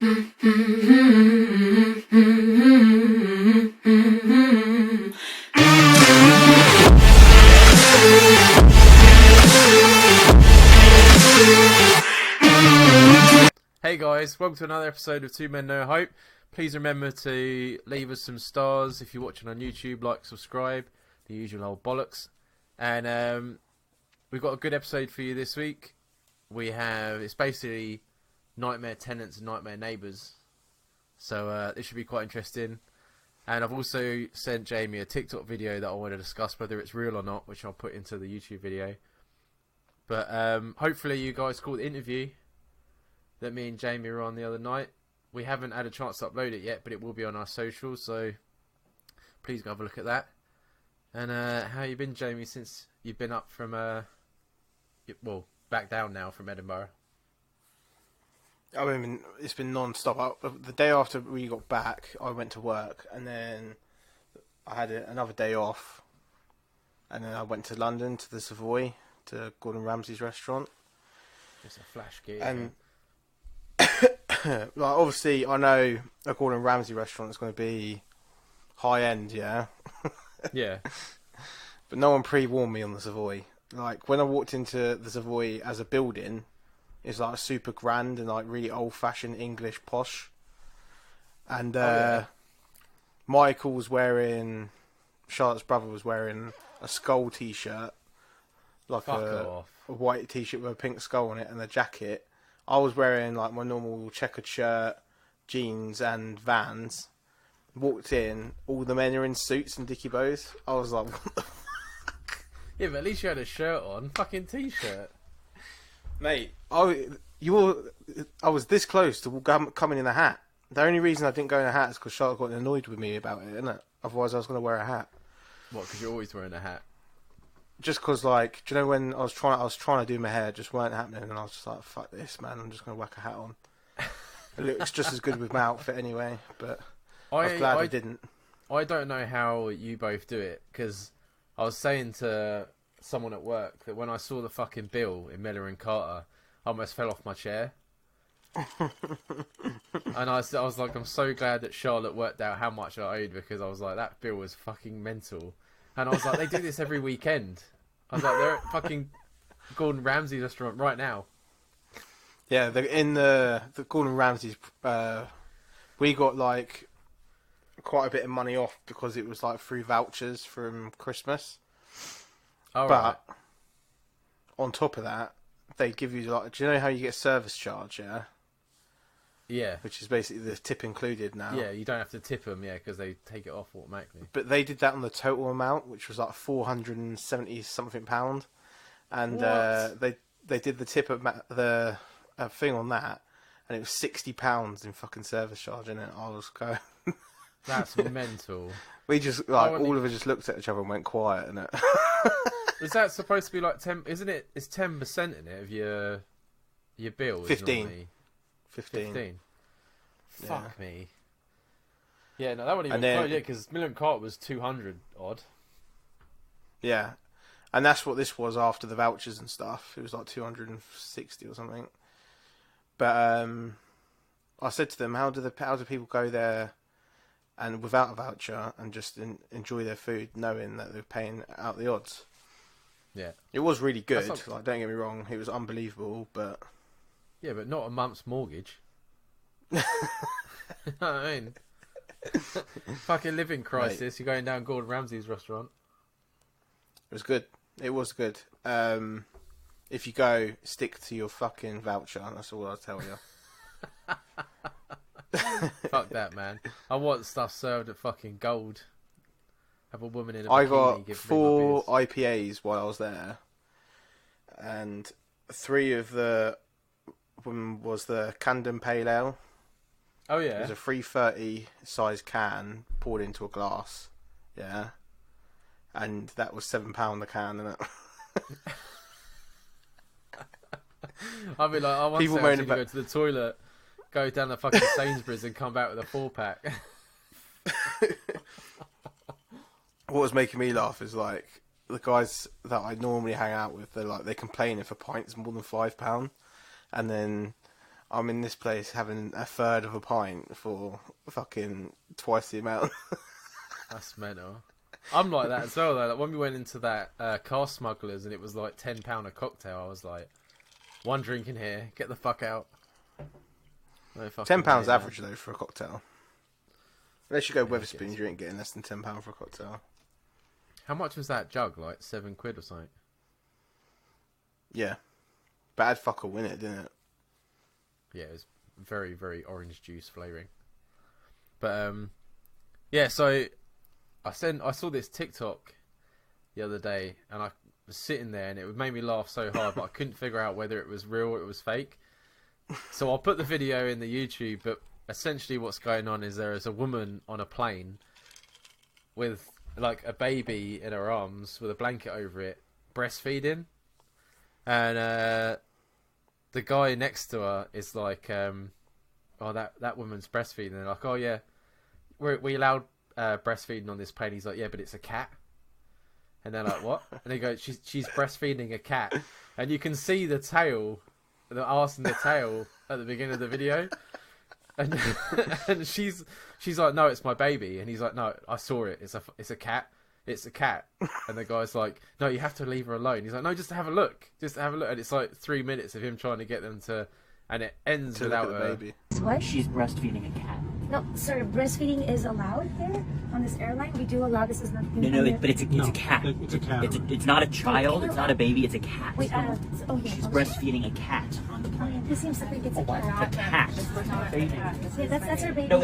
Hey guys, welcome to another episode of Two Men No Hope. Please remember to leave us some stars if you're watching on YouTube, like, subscribe, the usual old bollocks. And we've got a good episode for you this week. It's basically Nightmare Tenants and Nightmare Neighbours. So this should be quite interesting. And I've also sent Jamie a TikTok video that I want to discuss whether it's real or not, which I'll put into the YouTube video. But hopefully you guys caught the interview that me and Jamie were on the other night. We haven't had a chance to upload it yet, but it will be on our socials, so please go have a look at that. And how you been, Jamie, since you've been up from back down now from Edinburgh? I mean, it's been non-stop. The day after we got back, I went to work, and then I had another day off, and then I went to London to the Savoy, to Gordon Ramsay's restaurant. It's a flash gig. And like, obviously, I know a Gordon Ramsay restaurant is going to be high end, yeah. Yeah. But no one pre-warned me on the Savoy. Like, when I walked into the Savoy as a building, it's like super grand and like really old-fashioned English posh. And Michael was wearing, Charlotte's brother was wearing a skull t-shirt, like a white t-shirt with a pink skull on it and a jacket. I was wearing like my normal checkered shirt, jeans and Vans. Walked in, all the men are in suits and dicky bows. I was like, what the fuck? Yeah, but at least you had a shirt on. Fucking t-shirt. Mate, I was this close to coming in a hat. The only reason I didn't go in a hat is because Charlotte got annoyed with me about it, innit? Otherwise I was going to wear a hat. What, because you're always wearing a hat? Just because, like, do you know when I was trying to do my hair, it just weren't happening, and I was just like, fuck this, man, I'm just going to whack a hat on. It looks just as good with my outfit anyway, but I was glad I didn't. I don't know how you both do it, because I was saying to someone at work that when I saw the fucking bill in Miller and Carter, I almost fell off my chair. And I was like, I'm so glad that Charlotte worked out how much I owed, because I was like, that bill was fucking mental. And I was like, they do this every weekend. I was like, they're at fucking Gordon Ramsay's restaurant right now. Yeah, in the Gordon Ramsay's, we got like quite a bit of money off because it was like free vouchers from Christmas. Oh, but right. On top of that, they give you like, do you know how you get service charge? Yeah. Yeah. Which is basically the tip included now. Yeah, you don't have to tip them, yeah, because they take it off automatically. But they did that on the total amount, which was like £470 something, and they did the tip of the thing on that, and it was £60 in fucking service charge in it. I was going. That's mental. We just like all of us just looked at each other and went quiet, innit? Is that supposed to be like 10? Isn't it? It's 10% in it of your bill. 15. 15. Yeah. Fuck me. Yeah, no, that wouldn't even close, yeah, because Miller and Carter was 200 odd. Yeah, and that's what this was after the vouchers and stuff. It was like 260 or something. But I said to them, how do people go there and without a voucher and just enjoy their food, knowing that they're paying out the odds? Yeah, it was really good. Like, don't get me wrong, it was unbelievable, but yeah, but not a month's mortgage. You know what I mean? Fucking living crisis. Mate. You're going down Gordon Ramsay's restaurant. It was good. It was good. If you go, stick to your fucking voucher. That's all I'll tell you. Fuck that, man. I want stuff served at fucking Gold. Have a woman in a bikini. I got 4 IPAs while I was there, and 3 of the one was the Camden Pale Ale. Oh yeah. It was a 330 size can poured into a glass. Yeah. And that was £7 a can, isn't it? I'll be like, I want to go to the toilet, go down the fucking Sainsbury's and come back with a 4-pack. What was making me laugh is like the guys that I normally hang out with, they're complaining if a pint's more than £5, and then I'm in this place having a third of a pint for fucking twice the amount. That's mental. I'm like that as well, though. Like, when we went into that car smugglers and it was like £10 a cocktail, I was like, one drink in here, get the fuck out. No fucking £10 way, average, man. though, for a cocktail. Unless you go Wetherspoons, you ain't getting less than £10 for a cocktail. How much was that jug? Like £7 or something? Yeah. Bad fucker win it, didn't it? Yeah, it was very, very orange juice flavouring. But, yeah, so I saw this TikTok the other day, and I was sitting there, and it made me laugh so hard, but I couldn't figure out whether it was real or it was fake. So I'll put the video in the YouTube, but essentially what's going on is there is a woman on a plane with like a baby in her arms with a blanket over it, breastfeeding, and the guy next to her is like, oh, that woman's breastfeeding. They're like, oh yeah, we allowed breastfeeding on this plane. He's like, yeah, but it's a cat. And they're like, what? And they go, she's breastfeeding a cat, and you can see the tail, the arse and the tail at the beginning of the video. And and she's like, no, it's my baby. And he's like, no, I saw it. It's a cat. It's a cat. And the guy's like, no, you have to leave her alone. He's like, no, just have a look. Just have a look. And it's like 3 minutes of him trying to get them to, and it ends To without look a at the baby. What? She's breastfeeding a cat. No, sir, breastfeeding is allowed here on this airline. We do allow this is not. But it's a cat. It's a cat. It's not a child. It's not a baby. It's a cat. Wait, okay. She's breastfeeding a cat on the plane. He seems to think it's a cat. It's a cat. Yeah, that's her baby. No,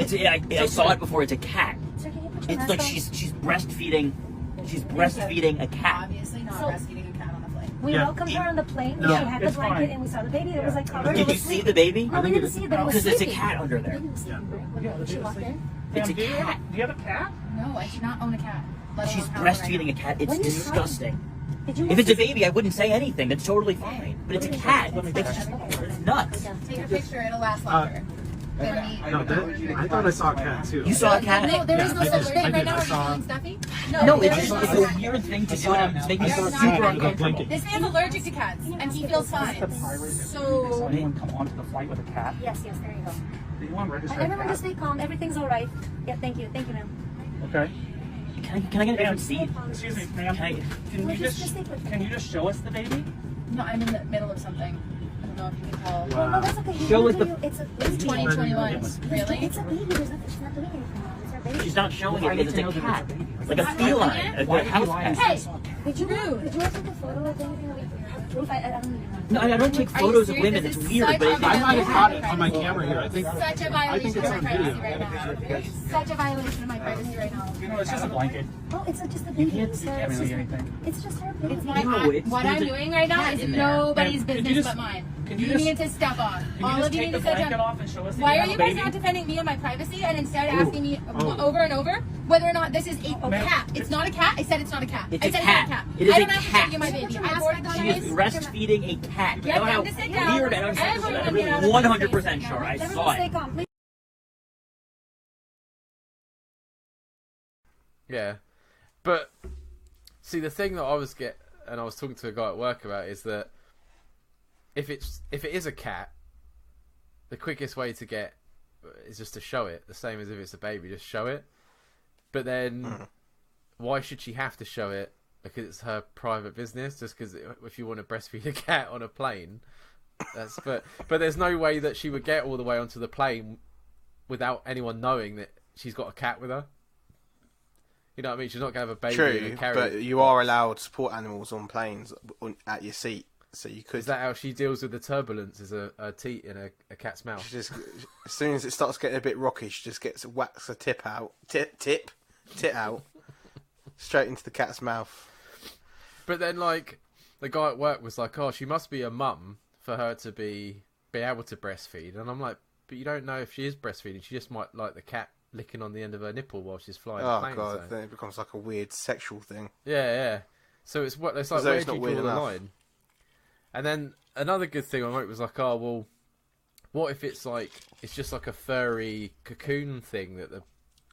I saw it before. It's a cat. Sir, can you put your It's mask like on? she's breastfeeding. She's breastfeeding a cat. Obviously not So- breastfeeding a cat on the plane. We welcomed her on the plane. No, She had the it's blanket, fine. and we saw the baby. It was like covered. It Did you was see sleeping. the baby? No, we didn't see it, but it was Because there's a sleeping. cat under there. It was sleeping. She walked in. It's a Do you have cat. do you have a cat? No, I do not own a cat. let She's alone have one right breastfeeding a cat. It's When you disgusting. Did you If it's a baby, I wouldn't say anything. That's totally fine. But it's a cat. It's nuts. now. Take a picture, it'll last longer. than me. No, I thought I saw a cat too. You saw a cat? No, there is no I such did. thing I right did. now. I Are you saw- feeling stuffy? No, there it's is just no it's such a thing. weird thing to do. It's making me It's not super right. uncomfortable. This man's allergic to cats, and he feels fine. Does So anyone come onto the flight with a cat? Yes, there you go. Do you want to register a Everyone just cat? stay calm. Everything's all right. Yeah, thank you, ma'am. Okay. Can I get a different seat? Excuse me, ma'am. Can No, you just just stay put. can you just show us the baby? no, I'm in the middle of something. I don't know if you can tell. Well, no, that's okay. He's Show gonna us tell the- you it's a It's baby. 2021. Really? It's a baby. There's nothing. She's not doing anything wrong. It's her baby. She's not showing it because it's a cat. Like a Why- feline. why- A house cat. Hey, Did you Rude. Did you want to take a photo of anything? Like, have proof? I don't even know. No, I don't take Are you photos of serious? women. This It's is weird, such but a it's I might have violation caught of it my on my privacy. camera here. I think Such a I think violation it's of my on privacy video. right now. Such a violation of my privacy right now. No, it's just a blanket. Oh, it's just a You baby. can't sir. really It's just- anything. It's just her baby. It's my No, it's- what there's I'm a doing right now cat is in there. nobody's Ma'am, could you business just- but mine. could You you just- need to step on. Can All you just of you take need the to sit blanket down. off and show us that Why you are have you a guys baby? not defending me and my privacy and instead Oh. asking me Oh. over and over whether or not this is a Ma'am, cat? It's not a cat. I said it's not a cat. It's I a said cat. it's not a cat. It is I a don't have to cat. show you my baby. I ordered She is breastfeeding a cat. Yeah, You know time how to sit down. weird and unsexual Everyone that get out is. of 100% my sure. I Everyone saw stay it. calm, please. Yeah, but see, the thing that I was talking to a guy at work about is that if it is a cat, the quickest way to get is just to show it. The same as if it's a baby, just show it. But then, why should she have to show it? Because it's her private business. Just because if you want to breastfeed a cat on a plane, but there's no way that she would get all the way onto the plane without anyone knowing that she's got a cat with her. You know what I mean? She's not going to have a baby in True, a carrier. but you are allowed support animals on planes at your seat, so you could. Is that how she deals with the turbulence? Is a teat in a cat's mouth? She just, as soon as it starts getting a bit rocky, she just whacks a tit out, straight into the cat's mouth. But then, like, the guy at work was like, "Oh, she must be a mum for her to be able to breastfeed." And I'm like, "But you don't know if she is breastfeeding. She just might like the cat licking on the end of her nipple while she's flying the Oh plane." god, So. then it becomes like a weird sexual thing. Yeah. So it's like, As though where it's do you not draw weird the enough. line? And then another good thing I wrote was like, "Oh, well, what if it's just like a furry cocoon thing that the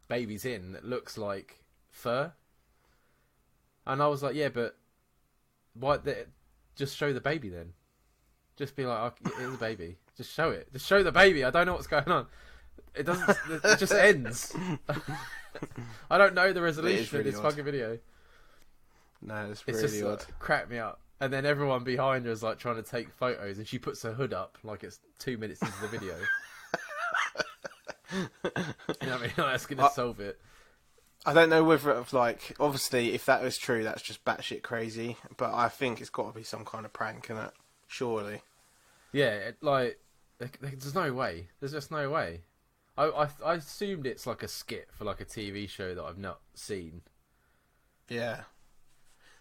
baby's in that looks like fur?" And I was like, "Yeah, but why? Just show the baby then. Just be like, oh, it is a baby." Just show it. Just show the baby. I don't know what's going on. It doesn't. It just ends. I don't know the resolution of this fucking video. No, it's It's really just odd. crap me up. And then everyone behind her is like trying to take photos, and she puts her hood up like it's 2 minutes into the video. You know what I mean? That's gonna solve it. I don't know whether it's like, obviously, if that was true, that's just batshit crazy. But I think it's got to be some kind of prank, innit? Surely. Yeah, there's no way. There's just no way. I assumed it's like a skit for like a TV show that I've not seen. Yeah.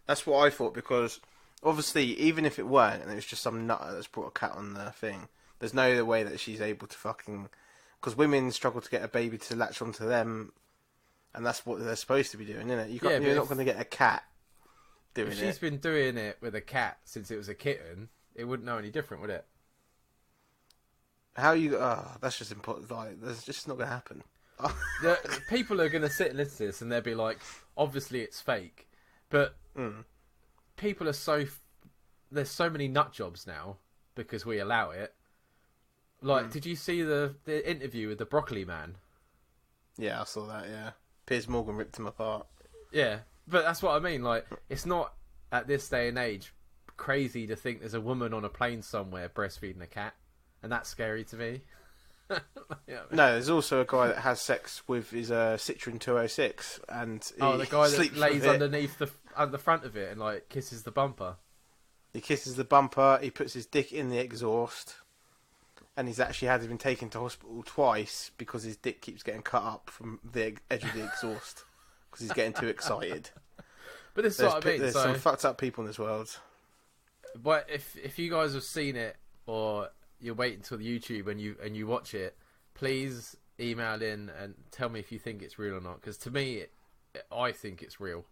That's what I thought, because obviously, even if it weren't, and it was just some nutter that's brought a cat on the thing, there's no other way that she's able to fucking... Because women struggle to get a baby to latch onto them, and that's what they're supposed to be doing, isn't it? You're not going to get a cat doing it. If she's been doing it with a cat since it was a kitten, it wouldn't know any different, would it? How you... that's just impossible. Like, that's just not going to happen. People are going to sit and listen to this, and they'll be like, obviously it's fake. But people are so... There's so many nut jobs now, because we allow it. Like, did you see the interview with the broccoli man? Yeah, I saw that, yeah. Piers Morgan ripped him apart. Yeah, but that's what I mean. Like, it's not, at this day and age, crazy to think there's a woman on a plane somewhere breastfeeding a cat. And that's scary to me. Yeah, no, there's also a guy that has sex with his Citroen 206, and the guy that sleeps lays with it. underneath the front of it and like kisses the bumper. He kisses the bumper. He puts his dick in the exhaust, and he's actually had been taken to hospital twice because his dick keeps getting cut up from the edge of the exhaust because he's getting too excited. But this is what I mean. There's some fucked up people in this world. But if you guys have seen it, or you're waiting until the YouTube and you watch it, please email in and tell me if you think it's real or not. Because to me, I think it's real.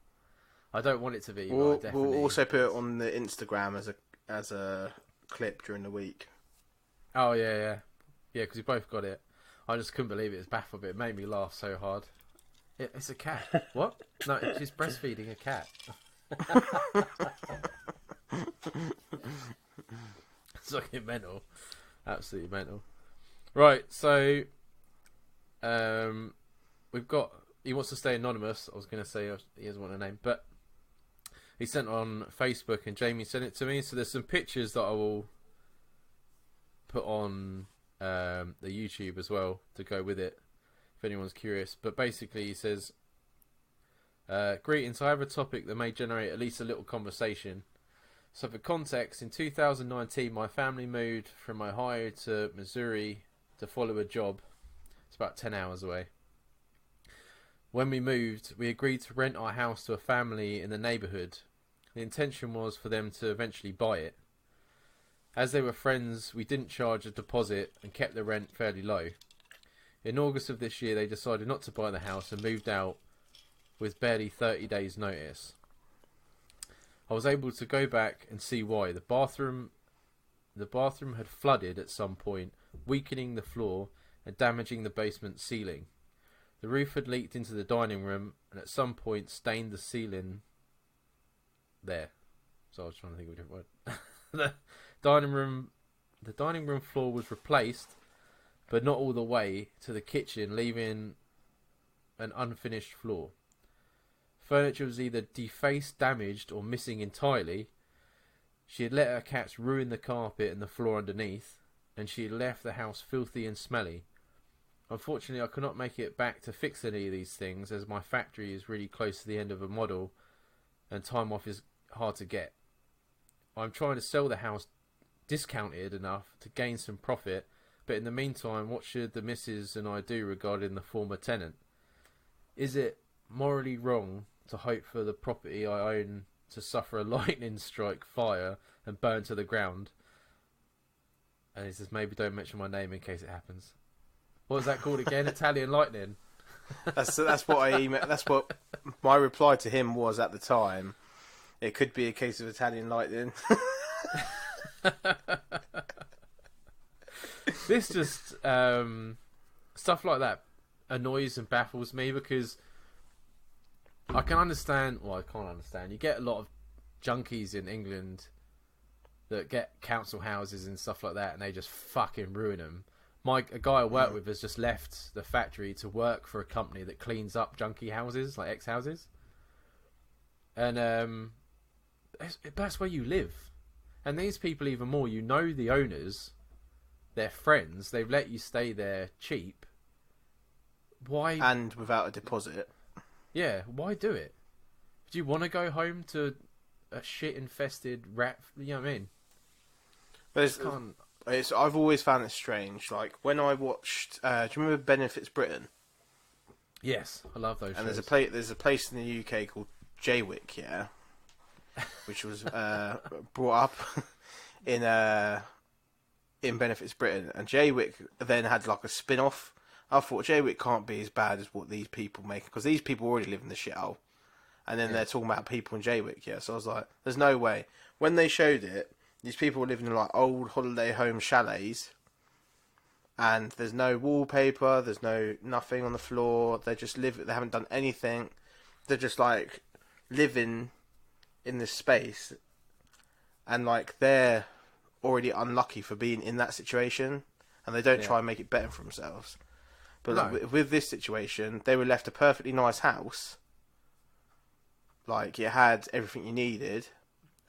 I don't want it to be. We'll also put it on the Instagram as a clip during the week. Oh yeah. Because we both got it. I just couldn't believe it. It's baffled. It made me laugh so hard. It's a cat. What? No, she's breastfeeding a cat. It's fucking mental. Absolutely mental. Right, so we've got... He wants to stay anonymous. I was going to say he doesn't want a name, but he sent on Facebook and Jamie sent it to me. So there's some pictures that I will put on the YouTube as well to go with it, if anyone's curious. But basically he says, greetings, I have a topic that may generate at least a little conversation. So for context, in 2019 my family moved from Ohio to Missouri to follow a job. It's about 10 hours away. When we moved, we agreed to rent our house to a family in the neighbourhood. The intention was for them to eventually buy it. As they were friends, we didn't charge a deposit and kept the rent fairly low. In August of this year, they decided not to buy the house and moved out with barely 30 days notice. I was able to go back and see why. The bathroom had flooded at some point, weakening the floor and damaging the basement ceiling. The roof had leaked into the dining room and at some point stained the ceiling there. So I was trying to think of a different word. The dining room floor was replaced, but not all the way to the kitchen, leaving an unfinished floor. Furniture was either defaced, damaged, or missing entirely. She had let her cats ruin the carpet and the floor underneath, and she had left the house filthy and smelly. Unfortunately, I could not make it back to fix any of these things, as my factory is really close to the end of a model, and time off is hard to get. I'm trying to sell the house discounted enough to gain some profit, but in the meantime, what should the missus and I do regarding the former tenant? Is it morally wrong to hope for the property I own to suffer a lightning strike, fire, and burn to the ground? And he says, maybe don't mention my name in case it happens. What was that called again? Italian lightning? That's what I emailed. That's what my reply to him was at the time. It could be a case of Italian lightning. This just stuff like that annoys and baffles me, because I can understand. Well, I can't understand. You get a lot of junkies in England that get council houses and stuff like that, and they just fucking ruin them. A guy I work with has just left the factory to work for a company that cleans up junkie houses, like ex-houses. And that's where you live. And these people, even more, you know the owners, they're friends, they've let you stay there cheap. Why? And without a deposit. Yeah, why do it? Do you want to go home to a shit-infested rat? You know what I mean? But I've always found it strange. Like, when I watched... do you remember Benefits Britain? Yes, I love those shows. And there's a place in the UK called Jaywick, yeah? Which was brought up in Benefits Britain. And Jaywick then had, like, a spin-off. I thought Jaywick can't be as bad as what these people make, because these people already live in the shithole. And then they're talking about people in Jaywick, yeah. So I was like, there's no way. When they showed it, these people were living in like old holiday home chalets, and there's no wallpaper, there's nothing on the floor. They just live. They haven't done anything. They're just like living in this space, and like they're already unlucky for being in that situation, and they don't try and make it better for themselves. But like, with this situation, they were left a perfectly nice house. Like, it had everything you needed,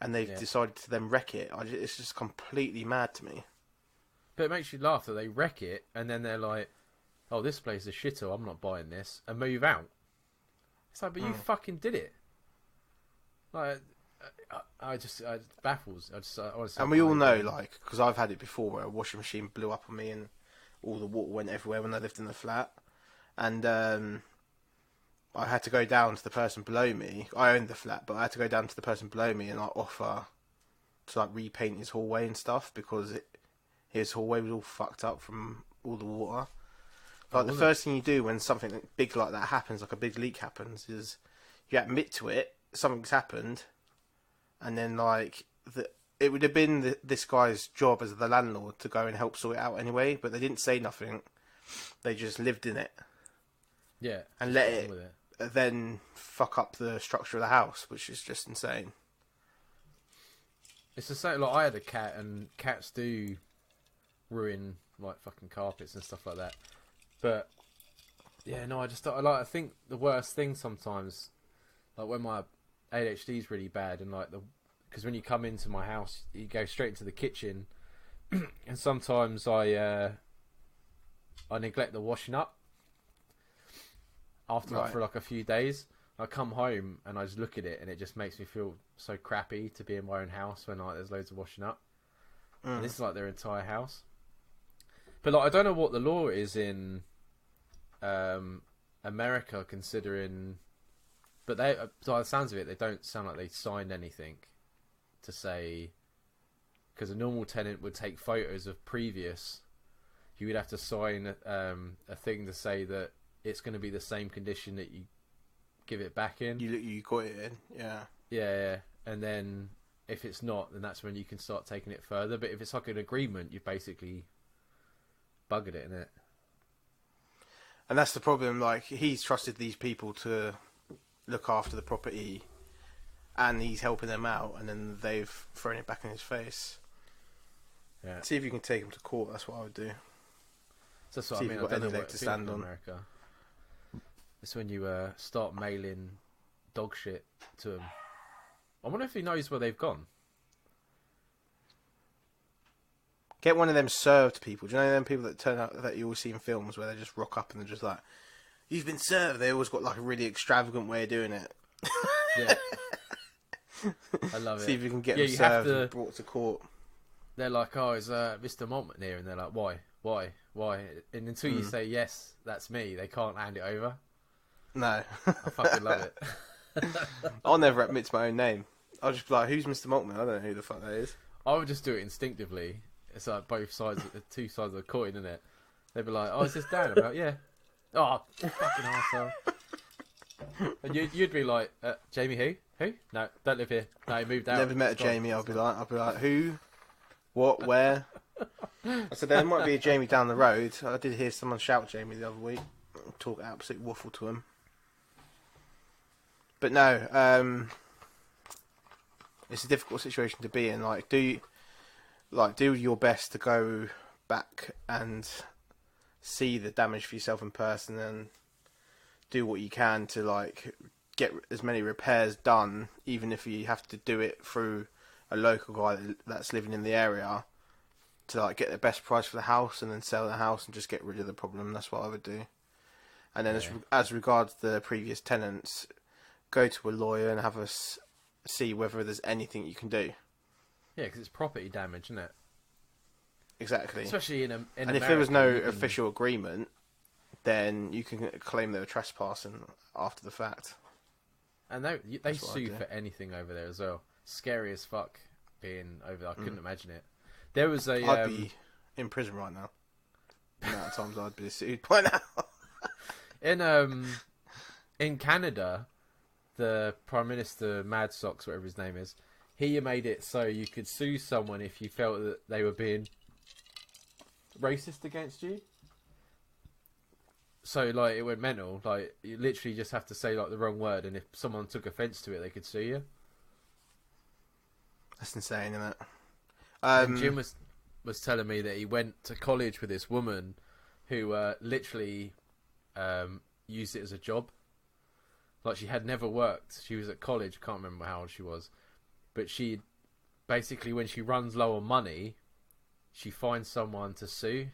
and they've decided to then wreck it. It's just completely mad to me. But it makes you laugh that they wreck it, and then they're like, oh, this place is shithole, I'm not buying this, and move out. It's like, but you fucking did it. Like, it baffles. And we all know, like, because I've had it before where a washing machine blew up on me and all the water went everywhere when I lived in the flat. And, I had to go down to the person below me. I owned the flat, but I had to go down to the person below me and like offer to like repaint his hallway and stuff, because his hallway was all fucked up from all the water. Like the first thing you do when something big like that happens, like a big leak happens, is you admit to it, something's happened, and then like it would have been this guy's job as the landlord to go and help sort it out anyway, but they didn't say nothing. They just lived in it. Yeah. And let it then fuck up the structure of the house, which is just insane. It's the same. Like, I had a cat, and cats do ruin like fucking carpets and stuff like that. But yeah, no, I think the worst thing sometimes, like when my ADHD is really bad, and like because when you come into my house, you go straight into the kitchen, and sometimes I neglect the washing up. After for like a few days, I come home and I just look at it, and it just makes me feel so crappy to be in my own house when like there's loads of washing up. And this is like their entire house. But like, I don't know what the law is in America, considering. But by the sounds of it, they don't sound like they signed anything to say, because a normal tenant would take photos of previous. You would have to sign a thing to say that it's going to be the same condition that you give it back in. You got it in, yeah. Yeah. And then if it's not, then that's when you can start taking it further. But if it's like an agreement, you've basically buggered it, innit? And that's the problem. Like, he's trusted these people to look after the property, and he's helping them out, and then they've thrown it back in his face. Yeah. See if you can take him to court. That's what I would do. So that's what See I mean. if you've I got don't know any what leg to it's like stand in on. America. It's when you start mailing dog shit to him. I wonder if he knows where they've gone. Get one of them served people. Do you know them people that turn out that you always see in films where they just rock up and they're just like, "You've been served." They always got like a really extravagant way of doing it. Yeah. I love it. See if you can get Yeah, them you served have to- and brought to court. They're like, "Oh, is Mr. Maltman here?" And they're like, "Why? And until you say yes, that's me, they can't hand it over. No. I fucking love it. I'll never admit to my own name. I'll just be like, "Who's Mr. Maltman?" I don't know who the fuck that is. I would just do it instinctively. It's like both sides, two sides of the coin, isn't it? They'd be like, "Oh, is this Dan?" I'm like, "Yeah." "Oh, fucking arsehole." And you'd be like, "Jamie who? Who? No, don't live here. No, he moved out." Never met a Jamie. I'll be like, "Who? What? Where?" I said there might be a Jamie down the road. I did hear someone shout Jamie the other week, talk absolute waffle to him. But no, it's a difficult situation to be in. Like, like, do your best to go back and see the damage for yourself in person and do what you can to, like, get as many repairs done, even if you have to do it through a local guy that's living in the area, to, like, get the best price for the house and then sell the house and just get rid of the problem. That's what I would do. And then as regards the previous tenants, go to a lawyer and have us see whether there's anything you can do. Yeah, because it's property damage, isn't it? Exactly. Especially in and America, if there was no official agreement, then you can claim they were trespassing after the fact. And they sue for anything over there as well. Scary as fuck being over there. I couldn't imagine it. There was a... I'd be in prison right now. The amount of times I'd be sued by now. In Canada, the Prime Minister, Mad Socks, whatever his name is, he made it so you could sue someone if you felt that they were being racist against you. So, like, it went mental. Like, you literally just have to say, like, the wrong word, and if someone took offence to it, they could sue you. That's insane, isn't it? And Jim was telling me that he went to college with this woman who literally used it as a job. Like, she had never worked. She was at college. I can't remember how old she was. But she, basically, when she runs low on money, she finds someone to sue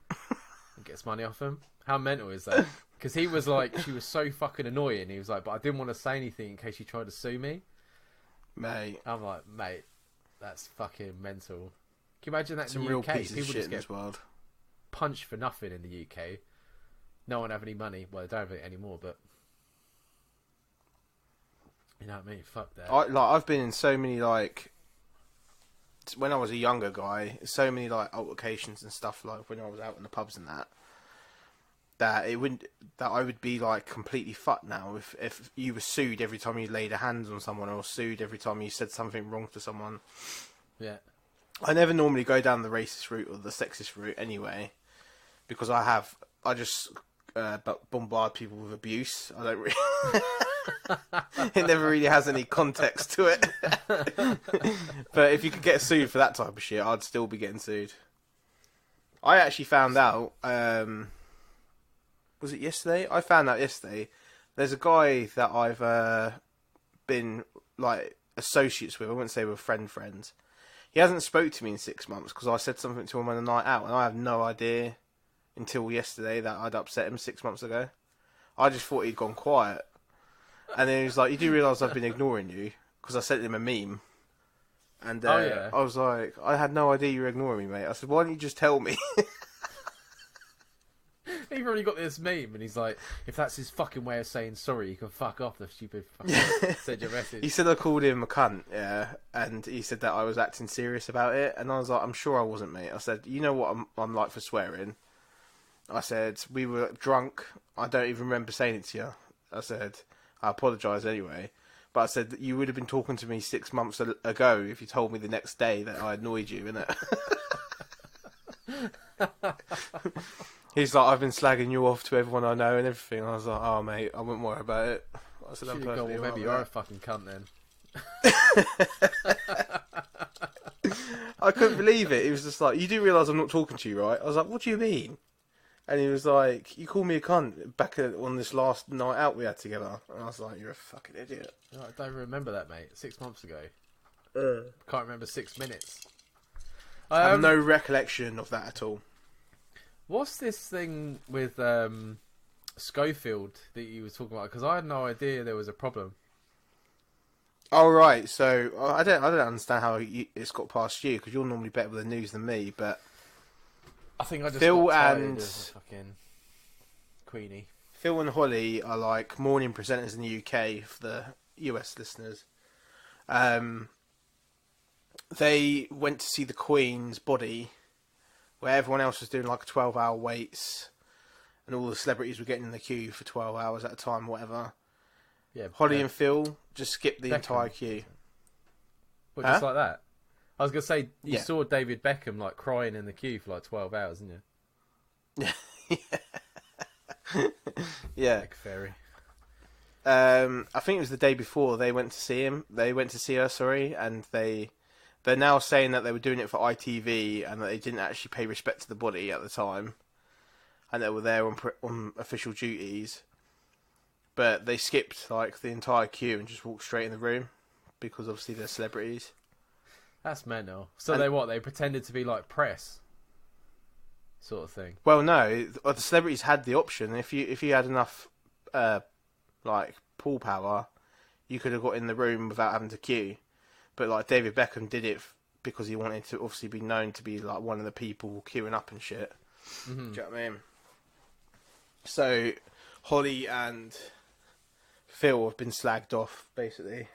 and gets money off him. How mental is that? Because he was like, she was so fucking annoying. He was like, but I didn't want to say anything in case she tried to sue me. Mate. I'm like, mate, that's fucking mental. Can you imagine that Some in the real UK? pieces of People shit just in get this world. punched for nothing in the UK. No one have any money. Well, they don't have it anymore, but you know what I mean? Fuck that. I've been in so many, like, when I was a younger guy, so many, like, altercations and stuff, like when I was out in the pubs and that I would be, like, completely fucked now if you were sued every time you laid a hands on someone, or sued every time you said something wrong to someone. Yeah. I never normally go down the racist route or the sexist route anyway, because I just bombard people with abuse. I don't really... It never really has any context to it. But if you could get sued for that type of shit, I'd still be getting sued. I actually found out, was it yesterday? I found out yesterday, there's a guy that I've been, like, associates with. I wouldn't say we're friends. He hasn't spoke to me in 6 months because I said something to him on a night out, and I have no idea until yesterday that I'd upset him 6 months ago. I just thought he'd gone quiet. And then he was like, you do realise I've been ignoring you? Because I sent him a meme. And I was like, I had no idea you were ignoring me, mate. I said, why don't you just tell me? He probably got this meme, and he's like, if that's his fucking way of saying sorry, you can fuck off, the stupid fucking send your message. He said I called him a cunt, yeah, and he said that I was acting serious about it, and I was like, I'm sure I wasn't, mate. I said, you know what I'm like for swearing? I said, we were drunk, I don't even remember saying it to you. I said, I apologise anyway. But I said, that you would have been talking to me 6 months ago if you told me the next day that I annoyed you, innit? He's like, I've been slagging you off to everyone I know and everything. I was like, oh, mate, I wouldn't worry about it. I said, I'm perfectly maybe you are a fucking cunt then. I couldn't believe it. He was just like, you do realise I'm not talking to you, right? I was like, what do you mean? And he was like, you called me a cunt back on this last night out we had together. And I was like, you're a fucking idiot. I don't remember that, mate. 6 months ago. Can't remember 6 minutes. I have no recollection of that at all. What's this thing with Schofield that you were talking about? Because I had no idea there was a problem. Oh, right. So I don't understand how it's got past you, because you're normally better with the news than me. But I think I just Phil got tired and of fucking Queenie. Phil and Holly are like morning presenters in the UK for the US listeners. They went to see the Queen's body, where everyone else was doing like 12-hour waits, and all the celebrities were getting in the queue for 12 hours at a time, whatever. Yeah, Holly and Phil just skipped the Beckham. entire queue. Well, just like that. I was gonna say you Yeah. saw David Beckham like crying in the queue for like 12 hours, didn't you? Yeah. Like fairy. I think it was the day before they went to see him. They went to see her, sorry, and they They're now saying that they were doing it for ITV and that they didn't actually pay respect to the body at the time, and they were there on official duties. But they skipped like the entire queue and just walked straight in the room because obviously they're celebrities. That's mental. So they pretended to be like press, sort of thing. Well, no, the celebrities had the option. If you had enough like pull power, you could have got in the room without having to queue. But like David Beckham did it because he wanted to obviously be known to be like one of the people queuing up and shit. Mm-hmm. Do you know what I mean? So Holly and Phil have been slagged off basically,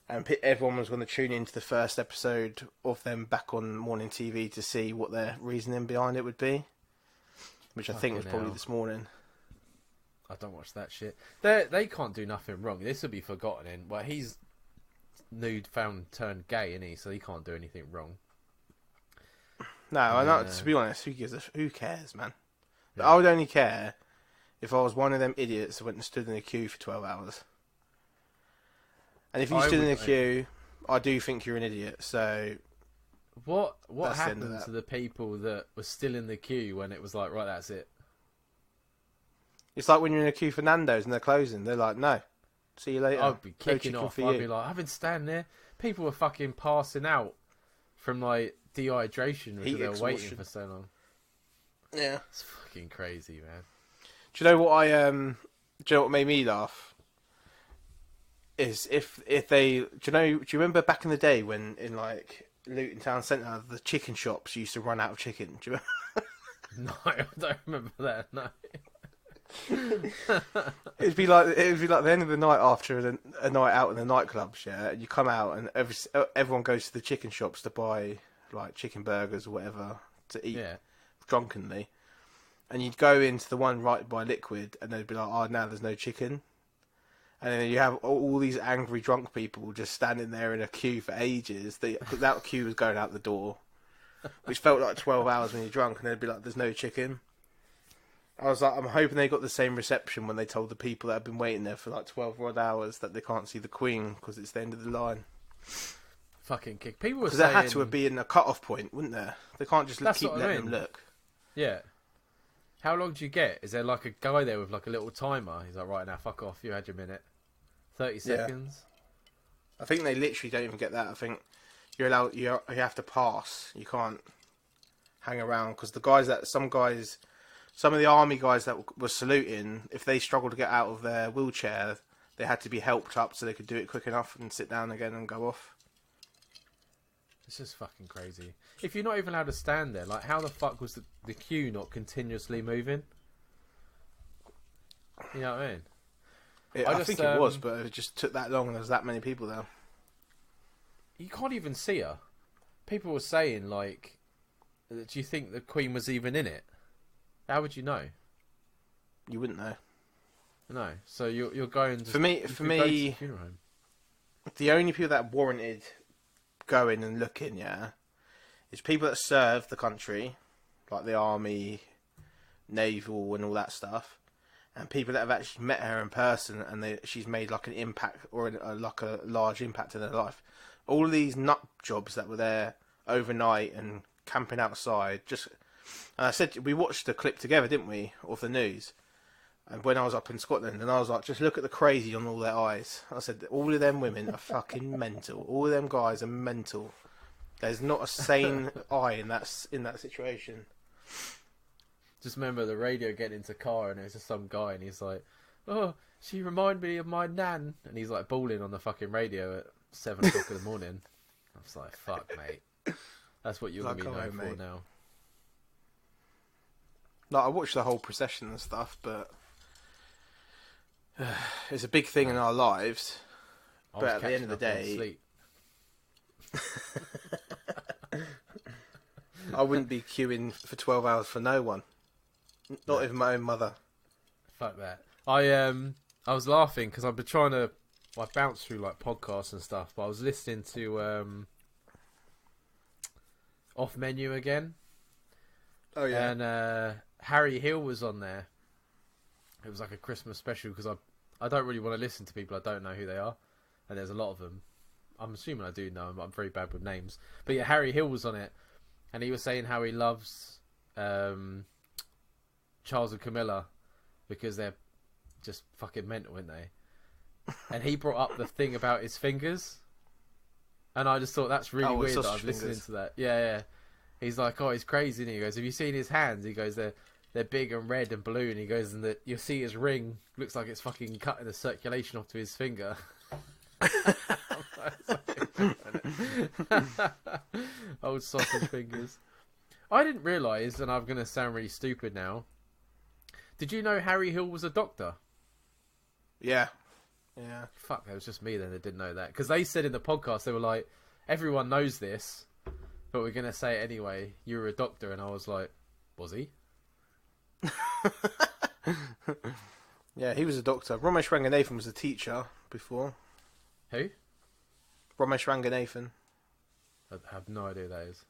and everyone was going to tune into the first episode of them back on morning TV to see what their reasoning behind it would be, which I think was probably this morning. I don't watch that shit. They can't do nothing wrong. This will be forgotten in. Well, he's nude found turned gay, isn't he? So he can't do anything wrong. No, I know. To be honest, who cares, man? Yeah. I would only care if I was one of them idiots that went and stood in a queue for 12 hours. And if you stood in a queue, I do think you're an idiot. So what happened to the people that were still in the queue when it was like, right, that's it? It's like when you're in a queue for Nando's and they're closing. They're like, no, see you later. I'd be kicking off. I'd be like, I've been standing there. People were fucking passing out from like dehydration because they were waiting for so long. Yeah, it's fucking crazy, man. Do you know what do you know what made me laugh? Is if they do you remember back in the day when in like Luton Town Centre the chicken shops used to run out of chicken? Do you remember? No, I don't remember that. No. It'd be like the end of the night after a night out in the nightclubs, yeah. And you come out and everyone goes to the chicken shops to buy like chicken burgers or whatever to eat drunkenly, and you'd go into the one right by Liquid, and they'd be like, "Oh, now there's no chicken," and then you have all these angry drunk people just standing there in a queue for ages. That queue was going out the door, which felt like 12 hours when you're drunk, and they'd be like, "There's no chicken." I was like, I'm hoping they got the same reception when they told the people that have been waiting there for like 12 odd hours that they can't see the Queen because it's the end of the line. Fucking kick. People were saying... Because there had to have been a cut-off point, wouldn't there? They can't just keep letting them look. Yeah. How long do you get? Is there like a guy there with like a little timer? He's like, right, now fuck off, you had your minute. 30 seconds? I think they literally don't even get that. I think you're allowed... You have to pass. You can't hang around because some of the army guys that were saluting, if they struggled to get out of their wheelchair, they had to be helped up so they could do it quick enough and sit down again and go off. It's just fucking crazy. If you're not even allowed to stand there, like how the fuck was the queue not continuously moving? You know what I mean? I think it was, but it just took that long and there was that many people there. You can't even see her. People were saying, like, do you think the Queen was even in it? How would you know? You wouldn't know. No. So you're going to... For me, the only people that warranted going and looking, is people that serve the country, like the army, naval and all that stuff, and people that have actually met her in person and she's made like an impact or like a large impact in their life. All of these nut jobs that were there overnight and camping outside, and I said, we watched the clip together, didn't we, of the news? And when I was up in Scotland, and I was like, just look at the crazy on all their eyes. I said, all of them women are fucking mental. All of them guys are mental. There's not a sane eye in that situation. Just remember the radio getting into the car, and it was just some guy, and he's like, oh, she reminded me of my nan. And he's like bawling on the fucking radio at 7 o'clock in the morning. I was like, fuck, mate. That's what you're going to be known for now. Like, I watched the whole procession and stuff, but it's a big thing in our lives. But at the end of the day, I wouldn't be queuing for 12 hours for no one. Not even my own mother. Fuck that. I was laughing because I've been trying to... I bounced through like podcasts and stuff, but I was listening to Off Menu again. Oh yeah. And Harry Hill was on there. It was like a Christmas special because I don't really want to listen to people I don't know who they are, and there's a lot of them. I'm assuming I do know him, but I'm very bad with names. But yeah, Harry Hill was on it, and he was saying how he loves Charles and Camilla because they're just fucking mental, aren't they? And he brought up the thing about his fingers, and I just thought that's really weird that I'm listening to that. Yeah. He's like, oh, he's crazy. And he goes, have you seen his hands? He goes, they're big and red and blue. And he goes, and you'll see his ring looks like it's fucking cutting the circulation off to his finger. Old sausage fingers. I didn't realise, and I'm going to sound really stupid now. Did you know Harry Hill was a doctor? Yeah. Fuck, that was just me then that didn't know that. Because they said in the podcast, they were like, everyone knows this, but we're going to say it anyway. You were a doctor. And I was like, was he? Yeah, he was a doctor. Ramesh Ranganathan was a teacher before. Who? Ramesh Ranganathan. I have no idea who that is.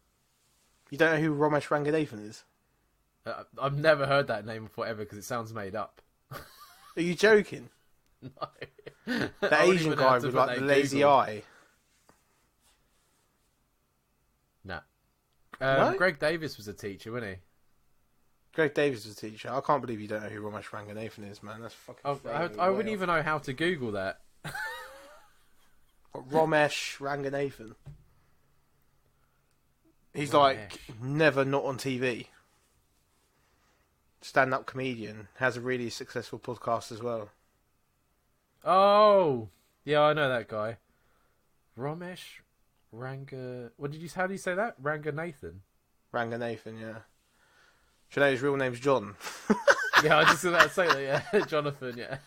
You don't know who Ramesh Ranganathan is? I've never heard that name before ever because it sounds made up. Are you joking? No. The Asian guy with like the lazy eye. Nah. No? Greg Davis was a teacher, wasn't he? Greg Davis was a teacher. I can't believe you don't know who Ramesh Ranganathan is, man. That's fucking. I wouldn't even know how to Google that. Ramesh Ranganathan. He's like never not on TV. Stand-up comedian, has a really successful podcast as well. Oh, yeah, I know that guy. Ramesh Ranga. What did you? How do you say that? Ranganathan. Ranganathan, yeah. Do you know his real name's John? Yeah, I just about to say that. Yeah, Jonathan. Yeah.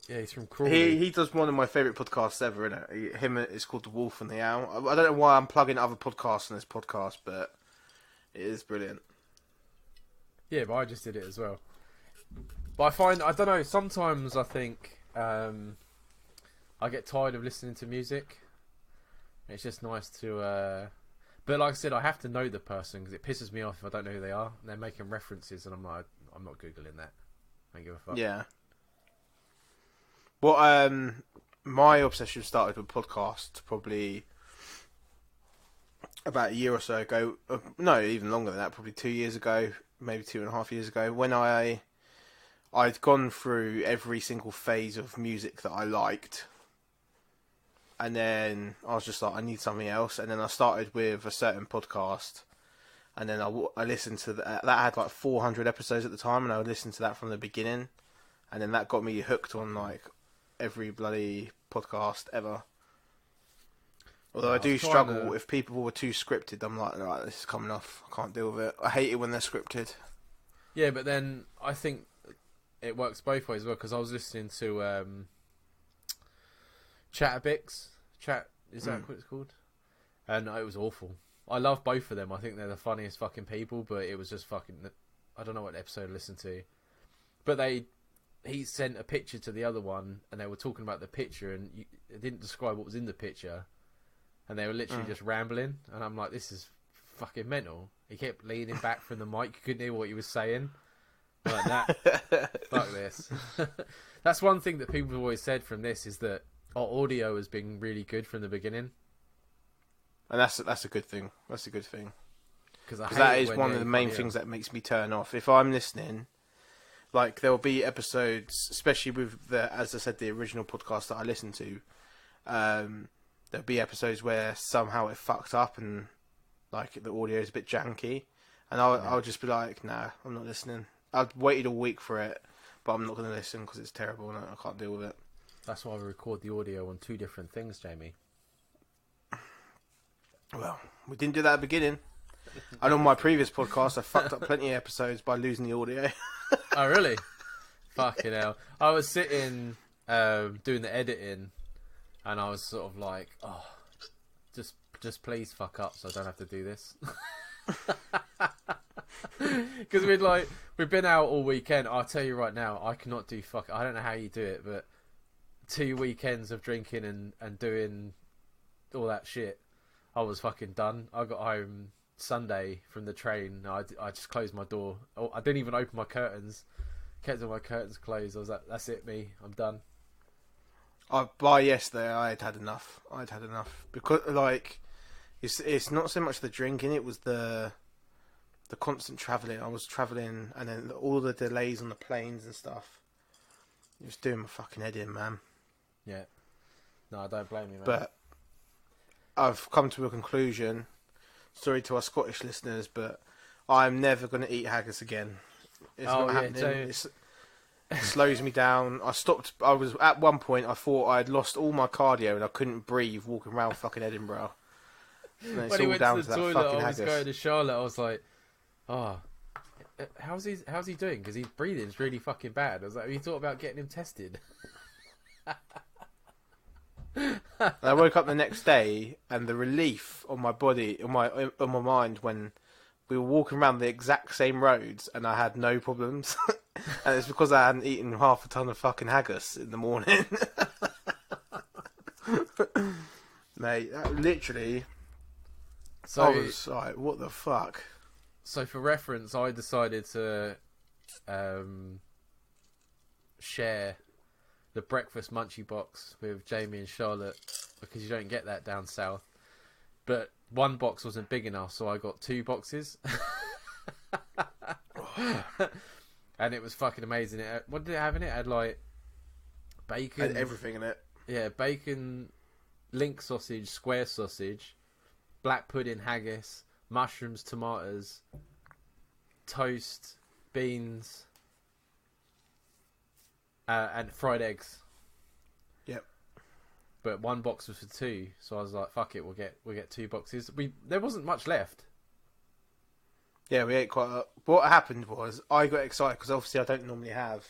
Yeah, he's from Crawley. He does one of my favourite podcasts ever, innit? It's called The Wolf and the Owl. I don't know why I'm plugging other podcasts on this podcast, but it is brilliant. Yeah, but I just did it as well. But I don't know, sometimes I think I get tired of listening to music. It's just nice to... But like I said, I have to know the person because it pisses me off if I don't know who they are. And they're making references and I'm like, I'm not Googling that. I don't give a fuck. Yeah. Well, my obsession started with podcasts probably about a year or so ago. No, even longer than that. Probably 2 years ago, maybe 2.5 years ago, when I'd gone through every single phase of music that I liked, and then I was just like, I need something else. And then I started with a certain podcast, and then I listened to that. That had like 400 episodes at the time, and I would listen to that from the beginning, and then that got me hooked on like every bloody podcast ever. Although I do struggle if people were too scripted. I'm like, right, this is coming off. I can't deal with it. I hate it when they're scripted. Yeah, but then I think it works both ways as well, because I was listening to Chatterbix. Is that what it's called? And it was awful. I love both of them. I think they're the funniest fucking people, but it was just fucking... I don't know what episode I listened to. But he sent a picture to the other one, and they were talking about the picture, and it didn't describe what was in the picture, and they were literally just rambling, and I'm like, this is fucking mental. He kept leaning back from the mic, you couldn't hear what he was saying. I'm like, that, fuck this. That's one thing that people have always said from this, is that our audio has been really good from the beginning. And that's a good thing. That's a good thing. Because that is one of the main things that makes me turn off. If I'm listening... Like, there'll be episodes, especially with as I said, the original podcast that I listened to, there'll be episodes where somehow it fucked up and, like, the audio is a bit janky. And I'll just be like, nah, I'm not listening. I've waited a week for it, but I'm not going to listen because it's terrible and I can't deal with it. That's why we record the audio on two different things, Jamie. Well, we didn't do that at the beginning. And on my previous podcast, I fucked up plenty of episodes by losing the audio. Oh, really? Fucking hell. I was sitting doing the editing, and I was sort of like, oh, just please fuck up so I don't have to do this. Because we've been out all weekend. I'll tell you right now, I cannot do I don't know how you do it, but 2 weekends of drinking and doing all that shit, I was fucking done. I got home Sunday from the train. I just closed my door. I didn't even open my curtains. kept all my curtains closed. I was like, that's it, me. I'm done. By yesterday, I had enough. I'd had enough because, like, it's not so much the drinking; it was the constant travelling. I was travelling, and then all the delays on the planes and stuff. It was doing my fucking head in, man. Yeah. No, I don't blame you, man. But I've come to a conclusion. Sorry to our Scottish listeners, but I'm never going to eat haggis again. It's not happening. It slows me down. I stopped. I was at one point. I thought I'd lost all my cardio and I couldn't breathe walking around fucking Edinburgh. And it's when he all went down to to the that toilet, fucking I was haggis. going to Charlotte. I was like, "Oh, how's he doing? Because his breathing's really fucking bad." I was like, "Have you thought about getting him tested?" And I woke up the next day, and the relief on my body, on my mind, when we were walking around the exact same roads, and I had no problems. And it's because I hadn't eaten half a ton of fucking haggis in the morning. Mate, literally, So I was like, what the fuck? So for reference, I decided to share the breakfast munchie box with Jamie and Charlotte because you don't get that down south. But one box wasn't big enough, so I got 2 boxes. And it was fucking amazing. What did it have in it? It had like bacon. Had everything in it. Yeah, bacon, link sausage, square sausage, black pudding haggis, mushrooms, tomatoes, toast, beans, and fried eggs. Yep. But one box was for 2, so I was like, "Fuck it, we'll get 2 boxes." There wasn't much left. Yeah, we ate quite a lot. What happened was, I got excited because obviously I don't normally have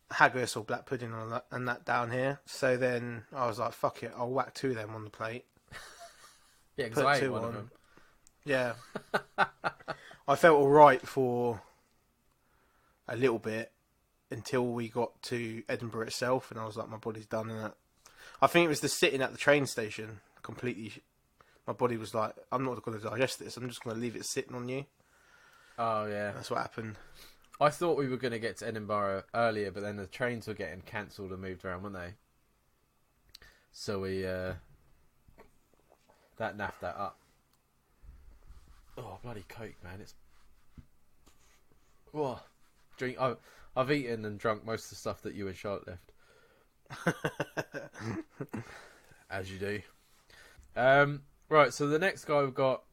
haggis or black pudding and that down here. So then I was like, fuck it, I'll whack 2 of them on the plate. Yeah, because I ate one of them. Yeah. I felt alright for a little bit until we got to Edinburgh itself, and I was like, my body's done in it. I think it was the sitting at the train station completely. My body was like, I'm not going to digest this. I'm just going to leave it sitting on you. Oh yeah, That's what happened. I thought we were going to get to Edinburgh earlier, but then the trains were getting cancelled and moved around, weren't they? So we that naffed that up. Oh bloody Coke, man! It's drink. I've eaten and drunk most of the stuff that you and Charlotte left, as you do. Right, so the next guy we've got,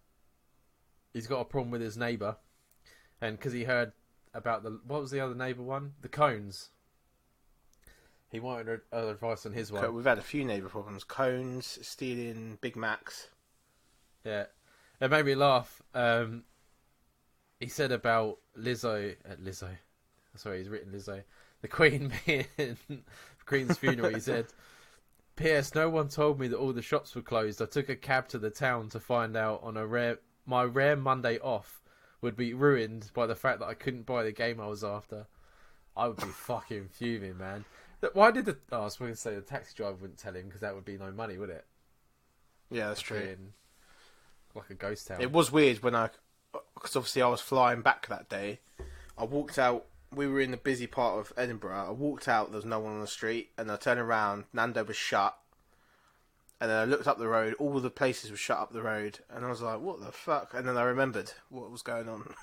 he's got a problem with his neighbour, and because he heard about what was the other neighbour one? The cones. He wanted advice on his one. We've had a few neighbour problems. Cones, stealing Big Macs. Yeah, it made me laugh. He said about Lizzo. Sorry, he's written Lizzo. The Queen being the Queen's funeral. He said, P.S. No one told me that all the shops were closed. I took a cab to the town to find out on my rare Monday off would be ruined by the fact that I couldn't buy the game I was after. I would be fucking fuming, man. Why did I was going to say the taxi driver wouldn't tell him because that would be no money, would it? Yeah, that's true. Like a ghost town. It was weird because obviously I was flying back that day. I walked out. We were in the busy part of Edinburgh. I walked out, there was no one on the street, and I turned around, Nando was shut. And then I looked up the road, all the places were shut up the road, and I was like, what the fuck? And then I remembered what was going on.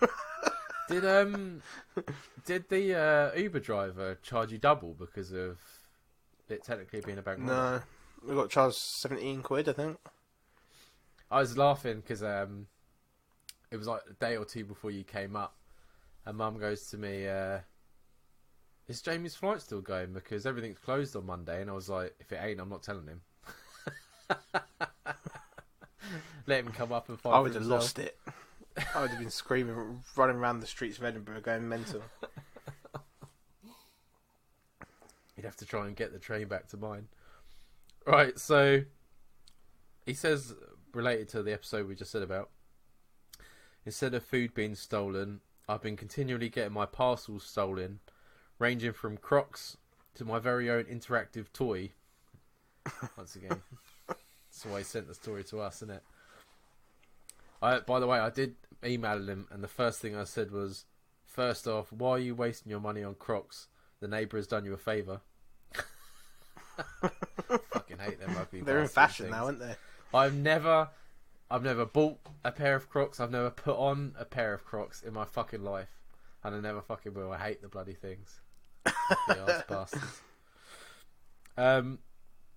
Did the Uber driver charge you double because of it technically being a bank holiday? No, we got charged 17 quid, I think. I was laughing because it was like a day or 2 before you came up. And Mum goes to me, is Jamie's flight still going? Because everything's closed on Monday. And I was like, if it ain't, I'm not telling him. Let him come up and find I would have himself. lost it. I would have been screaming, running around the streets of Edinburgh, going mental. You'd have to try and get the train back to mine. Right, so he says, related to the episode we just said about, instead of food being stolen, I've been continually getting my parcels stolen, ranging from Crocs to my very own interactive toy. Once again, that's why he sent the story to us, isn't it? By the way, I did email him, and the first thing I said was, First off, why are you wasting your money on Crocs? The neighbour has done you a favour. Fucking hate them ugly. They're in fashion now, aren't they? I've never bought a pair of Crocs. I've never put on a pair of Crocs in my fucking life, and I never fucking will. I hate the bloody things. The arse bastards.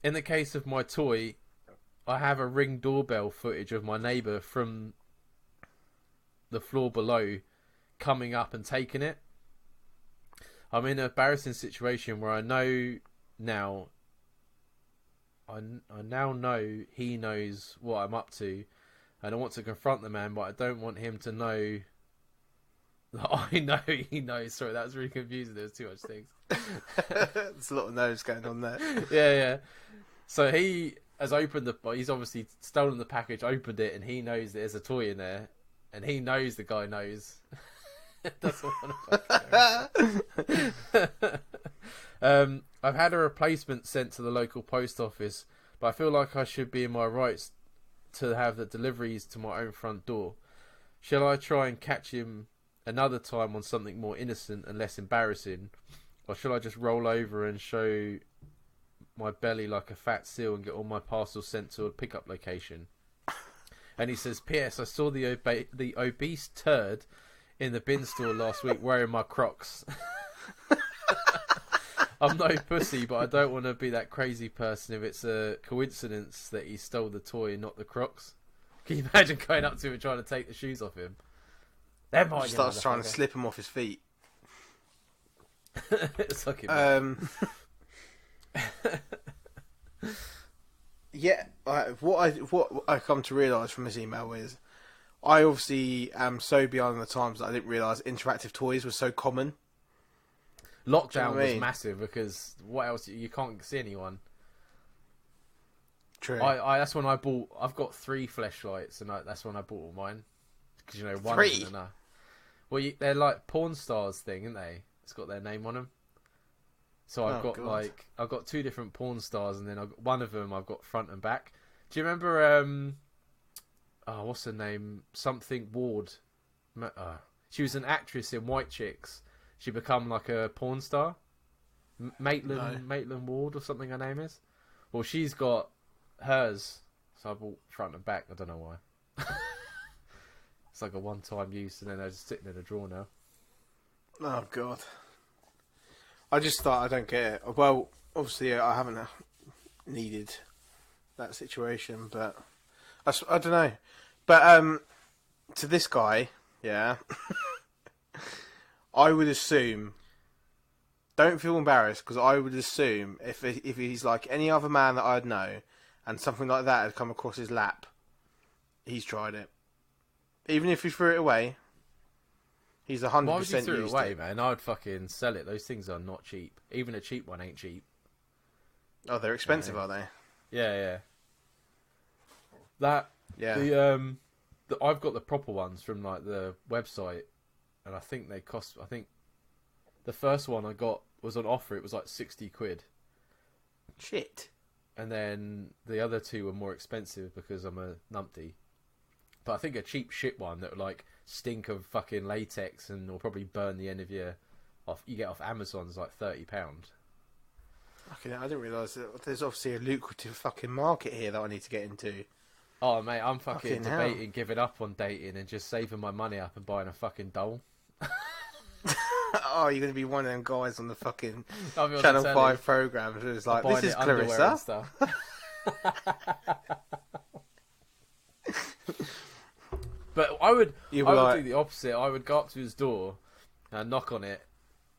In the case of my toy, I have a Ring doorbell footage of my neighbour from the floor below coming up and taking it. I'm in an embarrassing situation where I know now. I now know he knows what I'm up to, and I want to confront the man, but I don't want him to know that I know he knows. Sorry, that was really confusing. There was too much things. There's a lot of no's going on there. Yeah. So he has opened he's obviously stolen the package, opened it, and he knows there's a toy in there, and he knows the guy knows. That's what I've had a replacement sent to the local post office, but I feel like I should be in my rights to have the deliveries to my own front door. Shall I try and catch him another time on something more innocent and less embarrassing, or shall I just roll over and show my belly like a fat seal and get all my parcels sent to a pickup location? And he says, P.S. I saw the obese turd in the bin store last week wearing my Crocs. I'm no pussy, but I don't want to be that crazy person if it's a coincidence that he stole the toy and not the Crocs. Can you imagine going up to him and trying to take the shoes off him? That might starts trying to slip him off his feet. Suck it, yeah, what I come to realise from this email is I obviously am so behind the times that I didn't realise interactive toys were so common. Lockdown was massive because what else? You can't see anyone. True. That's when I bought. I've got 3 fleshlights, and that's when I bought all mine. Because one 3? isn't enough. Well, they're like porn stars thing, aren't they? It's got their name on them. So I've got 2 different porn stars, and then one of them I've got front and back. Do you remember? What's her name? Something Ward. She was an actress in White Chicks. She become like a porn star. Maitland Ward or something her name is. Well, she's got hers, so I bought front and back. I don't know why. It's like a one-time use, and then they're just sitting in a drawer now. Oh God! I just thought I don't get it. Well, obviously I haven't needed that situation, but I don't know. But to this guy, yeah, I would assume. Don't feel embarrassed, because I would assume if he's like any other man that I'd know, and something like that had come across his lap, he's tried it. Even if he threw it away, he's 100% Why would you throw used it away, it. man? I would fucking sell it. Those things are not cheap. Even a cheap one ain't cheap. Oh, they're expensive, are they? Yeah. I've got the proper ones from like the website, and I think they cost. I think the first one I got was on offer. It was like 60 quid. Shit. And then the other 2 were more expensive because I'm a numpty. But I think a cheap shit one that would like stink of fucking latex and will probably burn the end of your off. You get off Amazon is like £30. Okay, I didn't realise that there's obviously a lucrative fucking market here that I need to get into. Oh mate, I'm fucking debating hell. giving up on dating and just saving my money up and buying a fucking doll. Oh, you're going to be one of them guys on the fucking I'll be on Channel the 5 programmes who's like, this is Clarissa. But I would do the opposite. I would go up to his door and knock on it,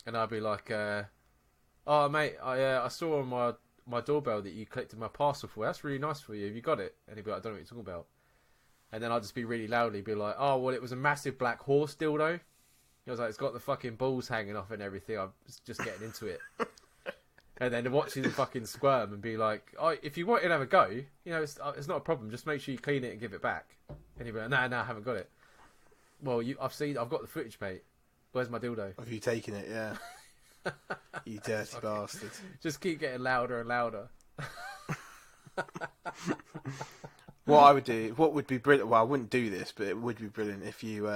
and I'd be like, "Oh, mate, I saw on my doorbell that you collected my parcel for. That's really nice for you. Have you got it?" And he'd be like, "I don't know what you're talking about." And then I'd just be really loudly be like, "Oh, well, it was a massive black horse dildo." He was like, "It's got the fucking balls hanging off and everything. I'm just getting into it." And then watching him fucking squirm and be like, "Oh, if you want to have a go, it's not a problem. Just make sure you clean it and give it back." And he'd be like, "No, I haven't got it." Well, I've got the footage, mate. Where's my dildo? Have you taken it? Yeah. You dirty bastard. Just keep getting louder and louder. What would be brilliant, well, I wouldn't do this, but it would be brilliant if you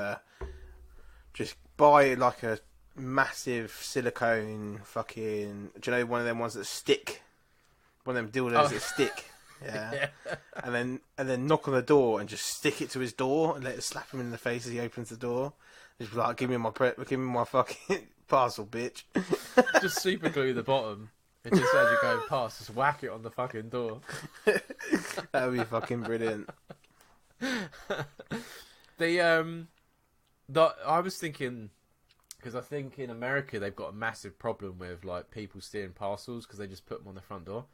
just buy like a massive silicone fucking. Do you know one of them ones that stick? One of them dildos that stick. Yeah. And then knock on the door and just stick it to his door and let it slap him in the face as he opens the door. Just be like, give me my fucking parcel, bitch. Just super glue the bottom. And just as you go past, just whack it on the fucking door. That would be fucking brilliant. I was thinking, because I think in America they've got a massive problem with like people stealing parcels because they just put them on the front door.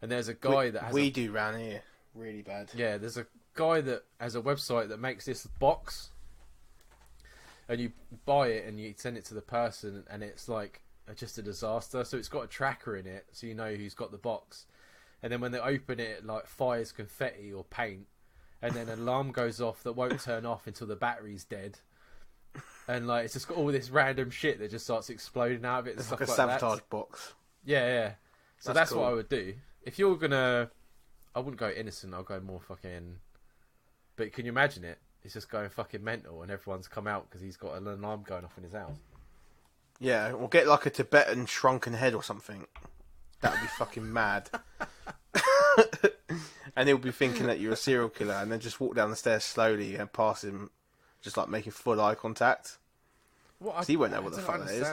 And there's a guy that has we do round here really bad. Yeah, there's a guy that has a website that makes this box, and you buy it and you send it to the person, and it's like just a disaster. So it's got a tracker in it, so you know who's got the box. And then when they open it, it like fires confetti or paint, and then an alarm goes off that won't turn off until the battery's dead. And like it's just got all this random shit that just starts exploding out of it. And It's stuff like a like sabotage that. box. Yeah. So that's cool. what I would do. If you're gonna, I wouldn't go innocent. I'll go more fucking. But can you imagine it? It's just going fucking mental, and everyone's come out because he's got an alarm going off in his house. Yeah, or get like a Tibetan shrunken head or something. That would be fucking mad. And he'll be thinking that you're a serial killer, and then just walk down the stairs slowly and pass him, just like making full eye contact. What? He won't know what the fuck that is.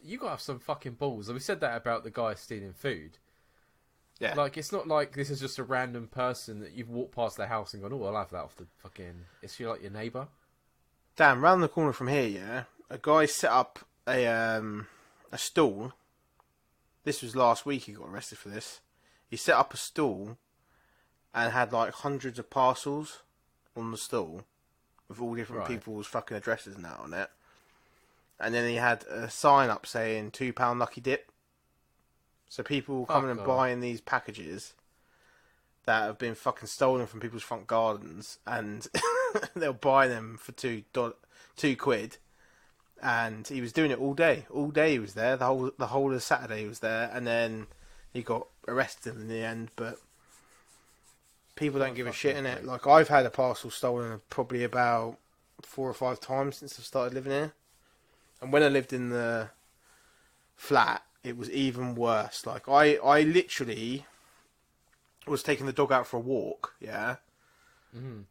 You gotta have some fucking balls. We said that about the guy stealing food. Yeah. Like, it's not like this is just a random person that you've walked past their house and gone, oh, I'll have that off the fucking... Is she like your neighbour? Damn, round the corner from here, yeah, a guy set up a stall. This was last week, he got arrested for this. He set up a stall and had like hundreds of parcels on the stall with all different people's fucking addresses and that on it. And then he had a sign up saying £2 lucky dip. So people coming and buying these packages that have been fucking stolen from people's front gardens, and they'll buy them for £2, and he was doing it all day. All day he was there. The whole of Saturday he was there, and then he got arrested in the end. But people don't give a shit in it. Like, I've had a parcel stolen probably about 4 or 5 times since I've started living here, and when I lived in the flat, it was even worse. Like, I literally was taking the dog out for a walk, yeah,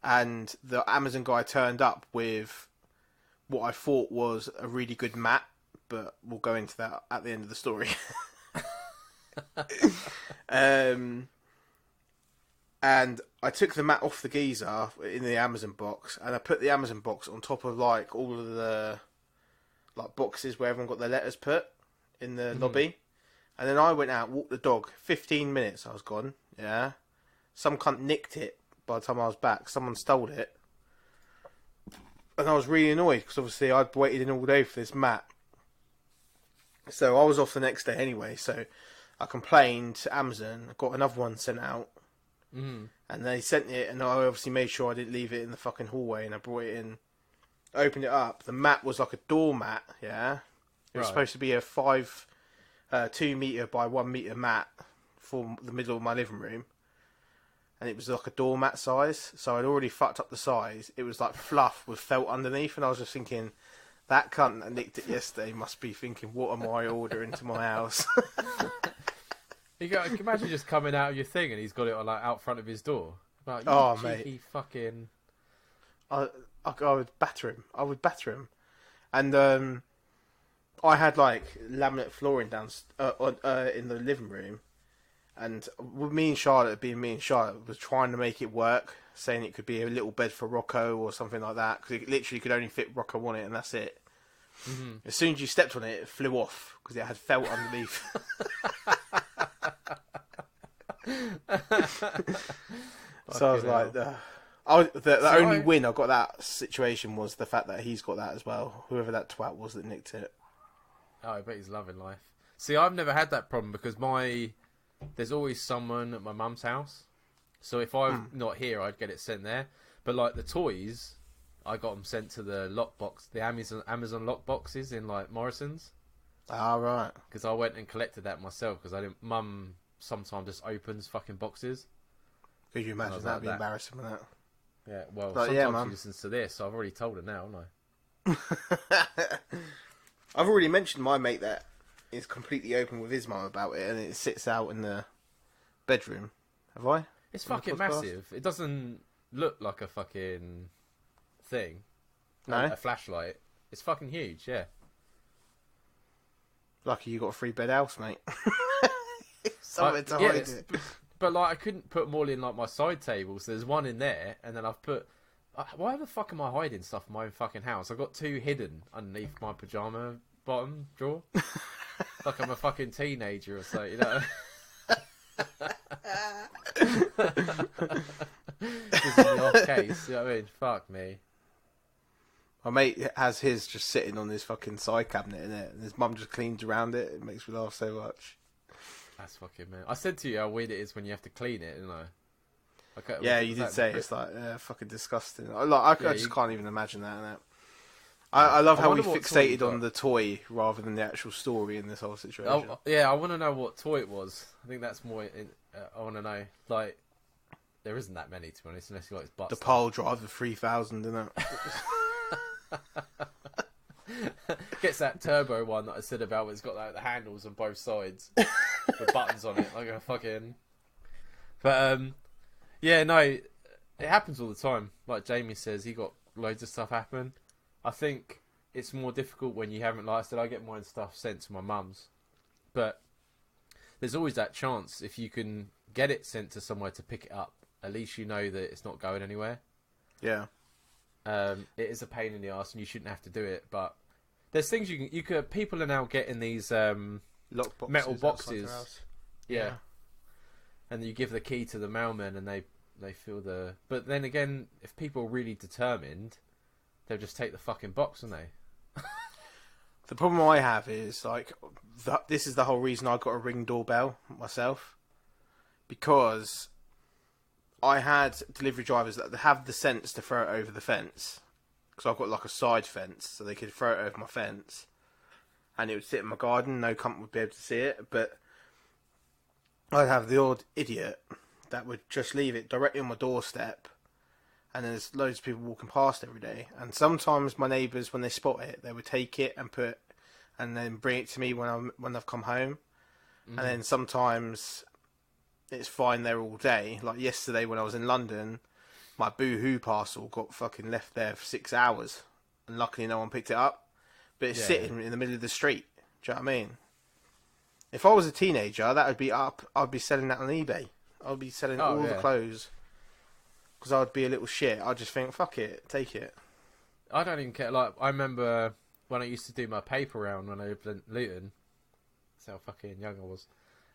and the Amazon guy turned up with what I thought was a really good mat, but we'll go into that at the end of the story. And I took the mat off the geezer in the Amazon box, and I put the Amazon box on top of like all of the like boxes where everyone got their letters put in the lobby. And then I went out, walked the dog. 15 minutes I was gone, yeah. Some cunt nicked it by the time I was back. Someone stole it. And I was really annoyed because obviously I'd waited in all day for this mat. So I was off the next day anyway. So I complained to Amazon. I got another one sent out. And they sent it, and I obviously made sure I didn't leave it in the fucking hallway, and I brought it in. Opened it up. The mat was like a doormat, yeah. It was supposed to be a 2 metre by 1 metre mat for the middle of my living room, and it was like a doormat size, so I'd already fucked up the size. It was like fluff with felt underneath, and I was just thinking, that cunt that nicked it yesterday must be thinking, what am I ordering to my house? You can imagine just coming out of your thing and he's got it on, like, out front of his door. Like, mate, fucking... I would batter him. And I had like laminate flooring down in the living room, and with me and Charlotte was trying to make it work, saying it could be a little bed for Rocco or something like that, because it literally could only fit Rocco on it, and that's it. As soon as you stepped on it, it flew off because it had felt underneath. So I was like, the only win I got that situation was the fact that he's got that as well. Whoever that twat was that nicked it. Oh, I bet he's loving life. See, I've never had that problem because there's always someone at my mum's house. So if I'm not here, I'd get it sent there. But like the toys, I got them sent to the lockbox, the Amazon lockboxes in like Morrison's. Ah, right. Because I went and collected that myself because Mum sometimes just opens fucking boxes. Could you imagine that'd be embarrassing with that? Yeah, well, but sometimes she listens to this, so I've already told her now, haven't I? I've already mentioned my mate that is completely open with his mum about it, and it sits out in the bedroom. Have I? It's fucking massive. It doesn't look like a fucking thing. No? Like a flashlight. It's fucking huge, yeah. Lucky you got a 3-bed house, mate. Somewhere to hide it. But like, I couldn't put them all in like my side table, so there's one in there, and then I've put. Why the fuck am I hiding stuff in my own fucking house? I've got 2 hidden underneath my pajama bottom drawer. Like I'm a fucking teenager or so, you know. Just in the off case, you know what I mean? Fuck me. My mate has his just sitting on his fucking side cabinet in it, and his mum just cleans around it. It makes me laugh so much. That's fucking man. I said to you how weird it is when you have to clean it, didn't I? Okay, yeah, you did say it's like fucking disgusting. I just can't even imagine that. Innit? I love how we fixated on the toy rather than the actual story in this whole situation. I want to know what toy it was. I think that's more. I want to know. Like, there isn't that many, to be honest, unless you like butt. The pile driver 3000, isn't it? Gets that turbo one that I said about. Where it's got like the handles on both sides with buttons on it, like a fucking. But yeah, no, it happens all the time. Like Jamie says, he got loads of stuff happen. I think it's more difficult when you haven't. Like I said, I get my stuff sent to my mum's, but there's always that chance if you can get it sent to somewhere to pick it up. At least you know that it's not going anywhere. Yeah. It is a pain in the arse, and you shouldn't have to do it. But there's things you could. People are now getting these metal boxes. Yeah. And you give the key to the mailman, and they feel the. But then again, if people are really determined, they'll just take the fucking box, won't they? The problem I have is like this is the whole reason I got a Ring doorbell myself, because I had delivery drivers that have the sense to throw it over the fence, because I've got like a side fence, so they could throw it over my fence, and it would sit in my garden. No cunt would be able to see it, but I'd have the odd idiot that would just leave it directly on my doorstep, and there's loads of people walking past every day. And sometimes my neighbours, when they spot it, they would take it and then bring it to me when I've come home. And then sometimes it's fine there all day. Like yesterday when I was in London, my Boohoo parcel got fucking left there for 6 hours, and luckily no one picked it up. But it's sitting in the middle of the street. Do you know what I mean? If I was a teenager, that would be up. I'd be selling that on eBay. I'd be selling all the clothes. Because I'd be a little shit. I'd just think, fuck it, take it. I don't even care. Like, I remember when I used to do my paper round when I lived in Luton. That's how fucking young I was.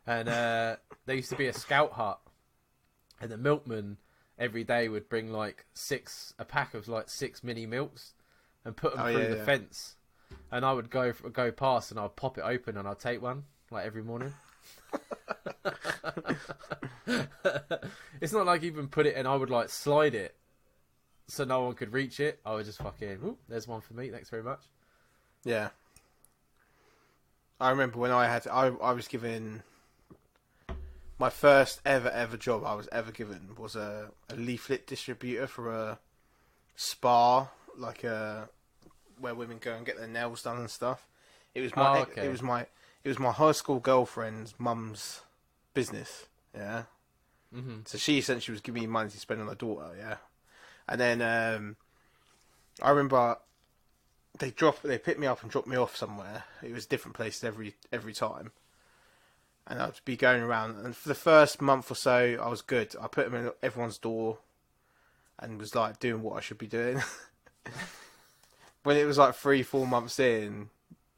And there used to be a scout hut. And the milkman every day would bring like a pack of like 6 mini milks and put them through the fence. And I would go past and I'd pop it open and I'd take one, like every morning. It's not like even put it in. I would like slide it so no one could reach it. I would just fucking, ooh, there's one for me, thanks very much. Yeah. I remember when I was given my first ever job I was ever given was a leaflet distributor for a spa, like where women go and get their nails done and stuff. It was my high school girlfriend's mum's business. Yeah. Mm-hmm. So she essentially was giving me money to spend on her daughter. Yeah. And then I remember they picked me up and dropped me off somewhere. It was different places every time. And I'd be going around, and for the first month or so, I was good. I put them in everyone's door, and was like doing what I should be doing. When it was like 3-4 months in,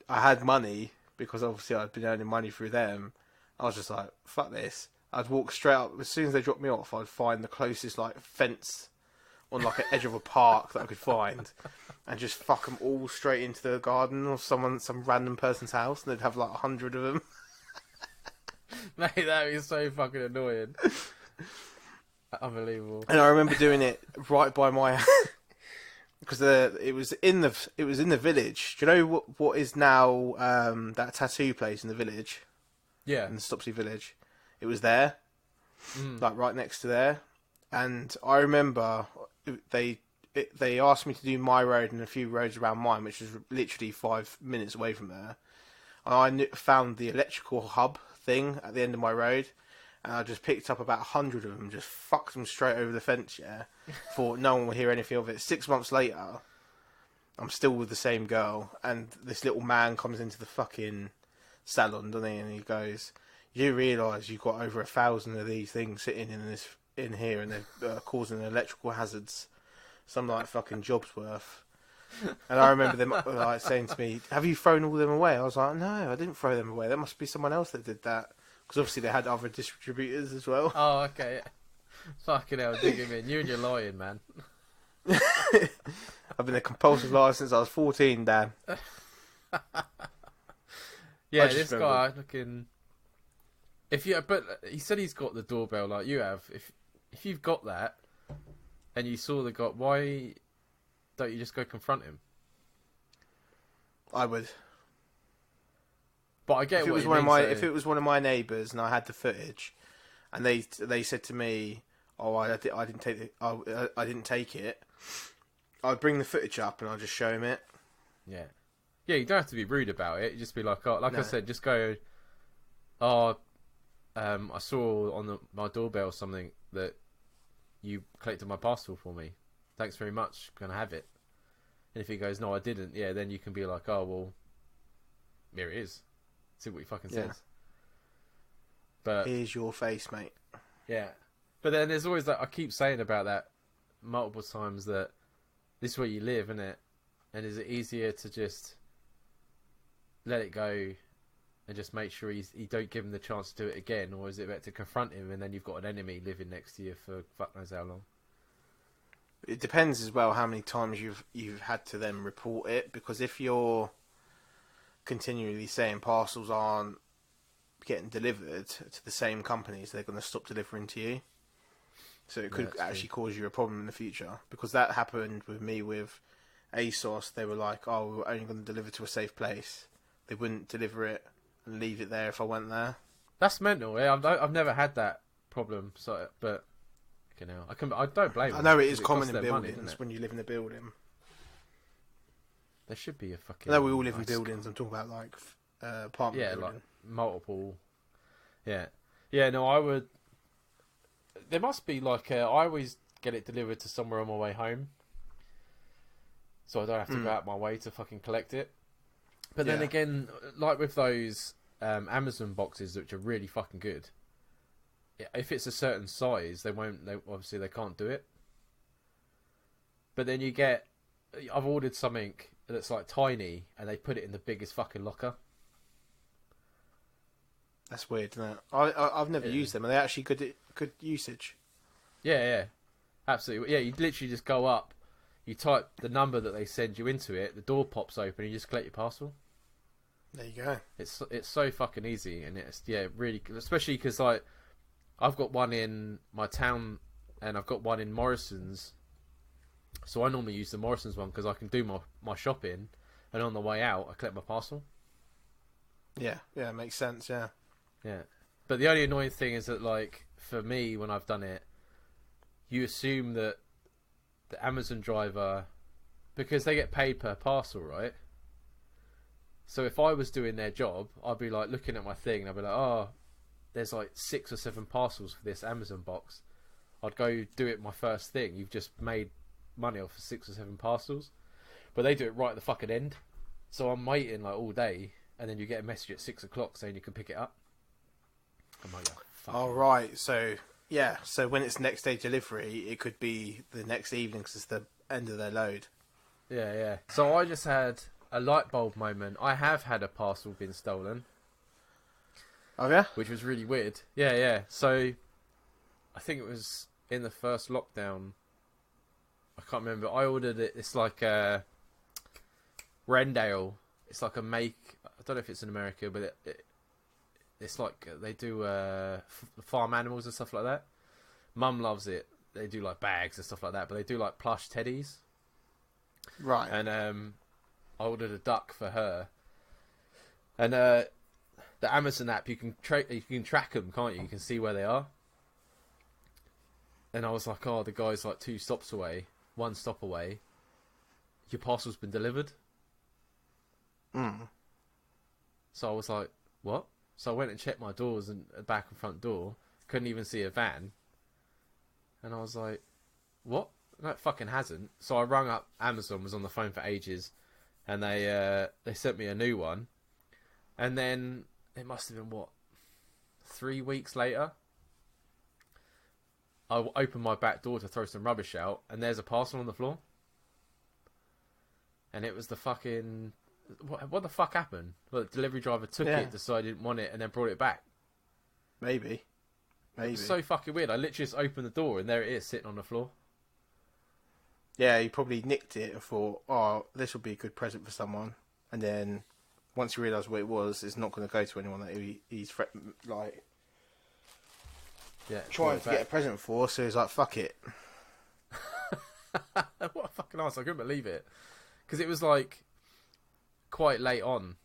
I had money because obviously I'd been earning money through them. I was just like, fuck this. I'd walk straight up as soon as they dropped me off. I'd find the closest like fence on like an edge of a park that I could find, and just fuck them all straight into the garden of some random person's house, and they'd have like 100 of them. Mate, that is so fucking annoying. Unbelievable. And I remember doing it right by my because it was in the village. Do you know what is now that tattoo place in the village? Yeah, in the Stopsy village. It was there, like right next to there. And I remember they asked me to do my road and a few roads around mine, which was literally 5 minutes away from there. And I found the electrical hub thing at the end of my road, and I just picked up about 100 of them, just fucked them straight over the fence. Yeah, thought no one will hear anything of it. 6 months later, I'm still with the same girl, and this little man comes into the fucking salon, doesn't he? And he goes, "You realise you've got over 1,000 of these things sitting in here, and they're causing electrical hazards, some like fucking job's worth." And I remember them like saying to me, "Have you thrown all them away?" I was like, "No, I didn't throw them away. That must be someone else that did that." Because obviously they had other distributors as well. Oh, okay. Fucking hell, dig him in. You and your lying, man. I've been a compulsive liar since I was 14, Dan. Yeah, this guy looking. But he said he's got the doorbell like you have. If you've got that, and you saw the guy, why don't you just go confront him? I would. But I get if it was if it was one of my neighbours and I had the footage, and they said to me, "Oh, I didn't take it," I'd bring the footage up and I'd just show him it. Yeah, you don't have to be rude about it. You just be like, oh, I said, just go. Oh, I saw on my doorbell something that you collected my parcel for me. Thanks very much. Can I have it? And if he goes, no, I didn't. Yeah, then you can be like, oh well, here it is. See what he fucking says. But here's your face, mate. Yeah, but then there's always that I keep saying about that multiple times, that this is where you live, isn't it? And is it easier to just let it go and just make sure you don't give him the chance to do it again, or is it better to confront him and then you've got an enemy living next to you for fuck knows how long? It depends as well how many times you've had to then report it, because if you're continually saying parcels aren't getting delivered to the same companies, they're going to stop delivering to you. So it could actually cause you a problem in the future, because that happened with me with ASOS. They were like, "Oh, we're only going to deliver to a safe place." They wouldn't deliver it and leave it there if I went there. That's mental. Yeah, I've never had that problem. So, but you know, I don't blame them. I know it is common in buildings money, when you live in a building. There should be a fucking. I know we all live in buildings. I'm talking about like apartment. Yeah, building. like multiple. Yeah. No, I would. There must be like I always get it delivered to somewhere on my way home, so I don't have to go out my way to fucking collect it. But then again, like with those Amazon boxes, which are really fucking good, if it's a certain size, they obviously they can't do it. But then I've ordered something that's like tiny, and they put it in the biggest fucking locker. That's weird, isn't it? I've never used them. Are they actually good usage? Yeah, absolutely. Yeah, you literally just go up, you type the number that they send you into it, the door pops open, and you just collect your parcel. There you go. It's so fucking easy, and it's really, especially because like I've got one in my town, and I've got one in Morrison's. So I normally use the Morrison's one because I can do my shopping, and on the way out I collect my parcel. Yeah, it makes sense. Yeah. But the only annoying thing is that, like, for me, when I've done it, you assume that the Amazon driver, because they get paid per parcel, right? So if I was doing their job, I'd be like looking at my thing and I'd be like, oh, there's like 6 or 7 parcels for this Amazon box. I'd go do it my first thing. You've just made money off of 6 or 7 parcels. But they do it right at the fucking end. So I'm waiting like all day, and then you get a message at 6 o'clock saying you can pick it up. I'm like, oh, right. So when it's next day delivery, it could be the next evening because it's the end of their load. Yeah. So I just had a light bulb moment. I have had a parcel been stolen. Oh, yeah? Which was really weird. Yeah. So I think it was in the first lockdown. I can't remember. I ordered it. It's like a Rendale. It's like a make. I don't know if it's in America, but it's like they do farm animals and stuff like that. Mum loves it. They do like bags and stuff like that, but they do like plush teddies. Right. And I ordered a duck for her. And the Amazon app, you can track them, can't you? You can see where they are. And I was like, oh, the guy's like 2 stops away. one stop away. Your parcel's been delivered. So I was like, what? So I went and checked my doors and back and front door. Couldn't even see a van. And I was like, what? No, it fucking hasn't. So I rung up Amazon, was on the phone for ages, and they sent me a new one. And then it must have been, 3 weeks later, I opened my back door to throw some rubbish out, and there's a parcel on the floor. And it was the fucking... What the fuck happened? Well, the delivery driver took it, decided he didn't want it, and then brought it back. Maybe. It was so fucking weird. I literally just opened the door, and there it is, sitting on the floor. Yeah, he probably nicked it and thought, oh, this will be a good present for someone. And then, once he realised what it was, it's not going to go to anyone that he's trying to get a present for, so he's like, fuck it. What a fucking ass. I couldn't believe it. Because it was like quite late on.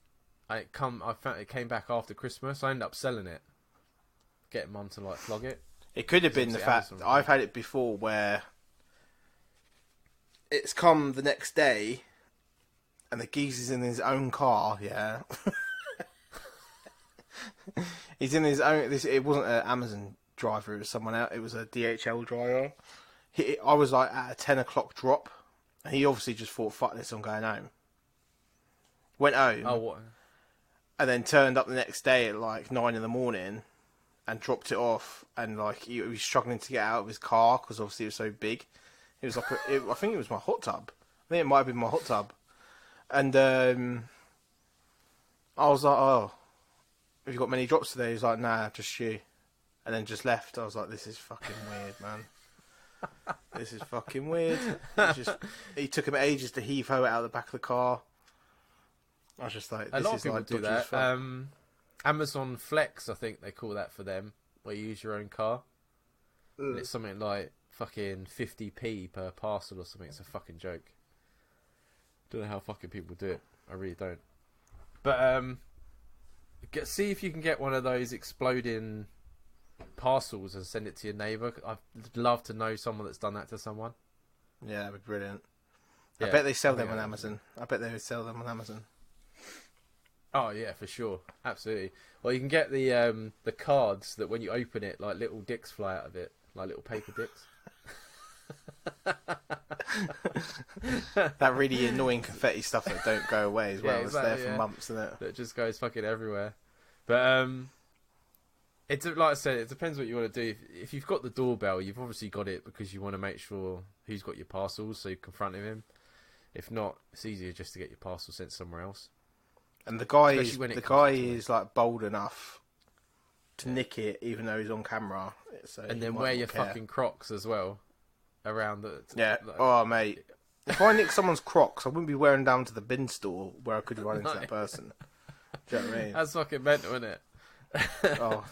I found it came back after Christmas. I ended up selling it. Getting Mum to like flog it. It could have been the fact that I've had it before where it's come the next day and the geezer's in his own car, yeah. He's in his own... It wasn't an Amazon driver, it was someone else. It was a DHL driver. I was like at a 10 o'clock drop. And he obviously just thought, fuck this, I'm going home. Went home. Oh, what? And then turned up the next day at like 9 in the morning and dropped it off. And like he was struggling to get out of his car because obviously it was so big. It was like, I think it was my hot tub. I think it might have been my hot tub. And I was like, oh, have you got many drops today? He was like, nah, just you. And then just left. I was like, this is fucking weird, man. This is fucking weird. He took him ages to heave-ho it out of the back of the car. I was just like, this a lot is of people like do that. Amazon Flex, I think they call that for them, where you use your own car. And it's something like fucking 50p per parcel or something. It's a fucking joke. Don't know how fucking people do it. I really don't. But see if you can get one of those exploding parcels and send it to your neighbour. I'd love to know someone that's done that to someone. Yeah, that'd be brilliant. Yeah, I bet they sell them on Amazon. I bet they would sell them on Amazon. Oh yeah, for sure, absolutely. Well, you can get the cards that when you open it, like little dicks fly out of it, like little paper dicks. That really annoying confetti stuff that don't go away as well. Yeah, exactly, it's there for months, isn't it? That just goes fucking everywhere. But it's like I said, it depends what you want to do. If you've got the doorbell, you've obviously got it because you want to make sure who's got your parcels, so you confront him. If not, it's easier just to get your parcel sent somewhere else. And the guy is like bold enough to nick it, even though he's on camera. So and then wear your fucking Crocs as well around the. Yeah. Oh, mate. If I nick someone's Crocs, I wouldn't be wearing down to the bin store where I could run into that person. Do you know what I mean? That's fucking mental, isn't it? Oh.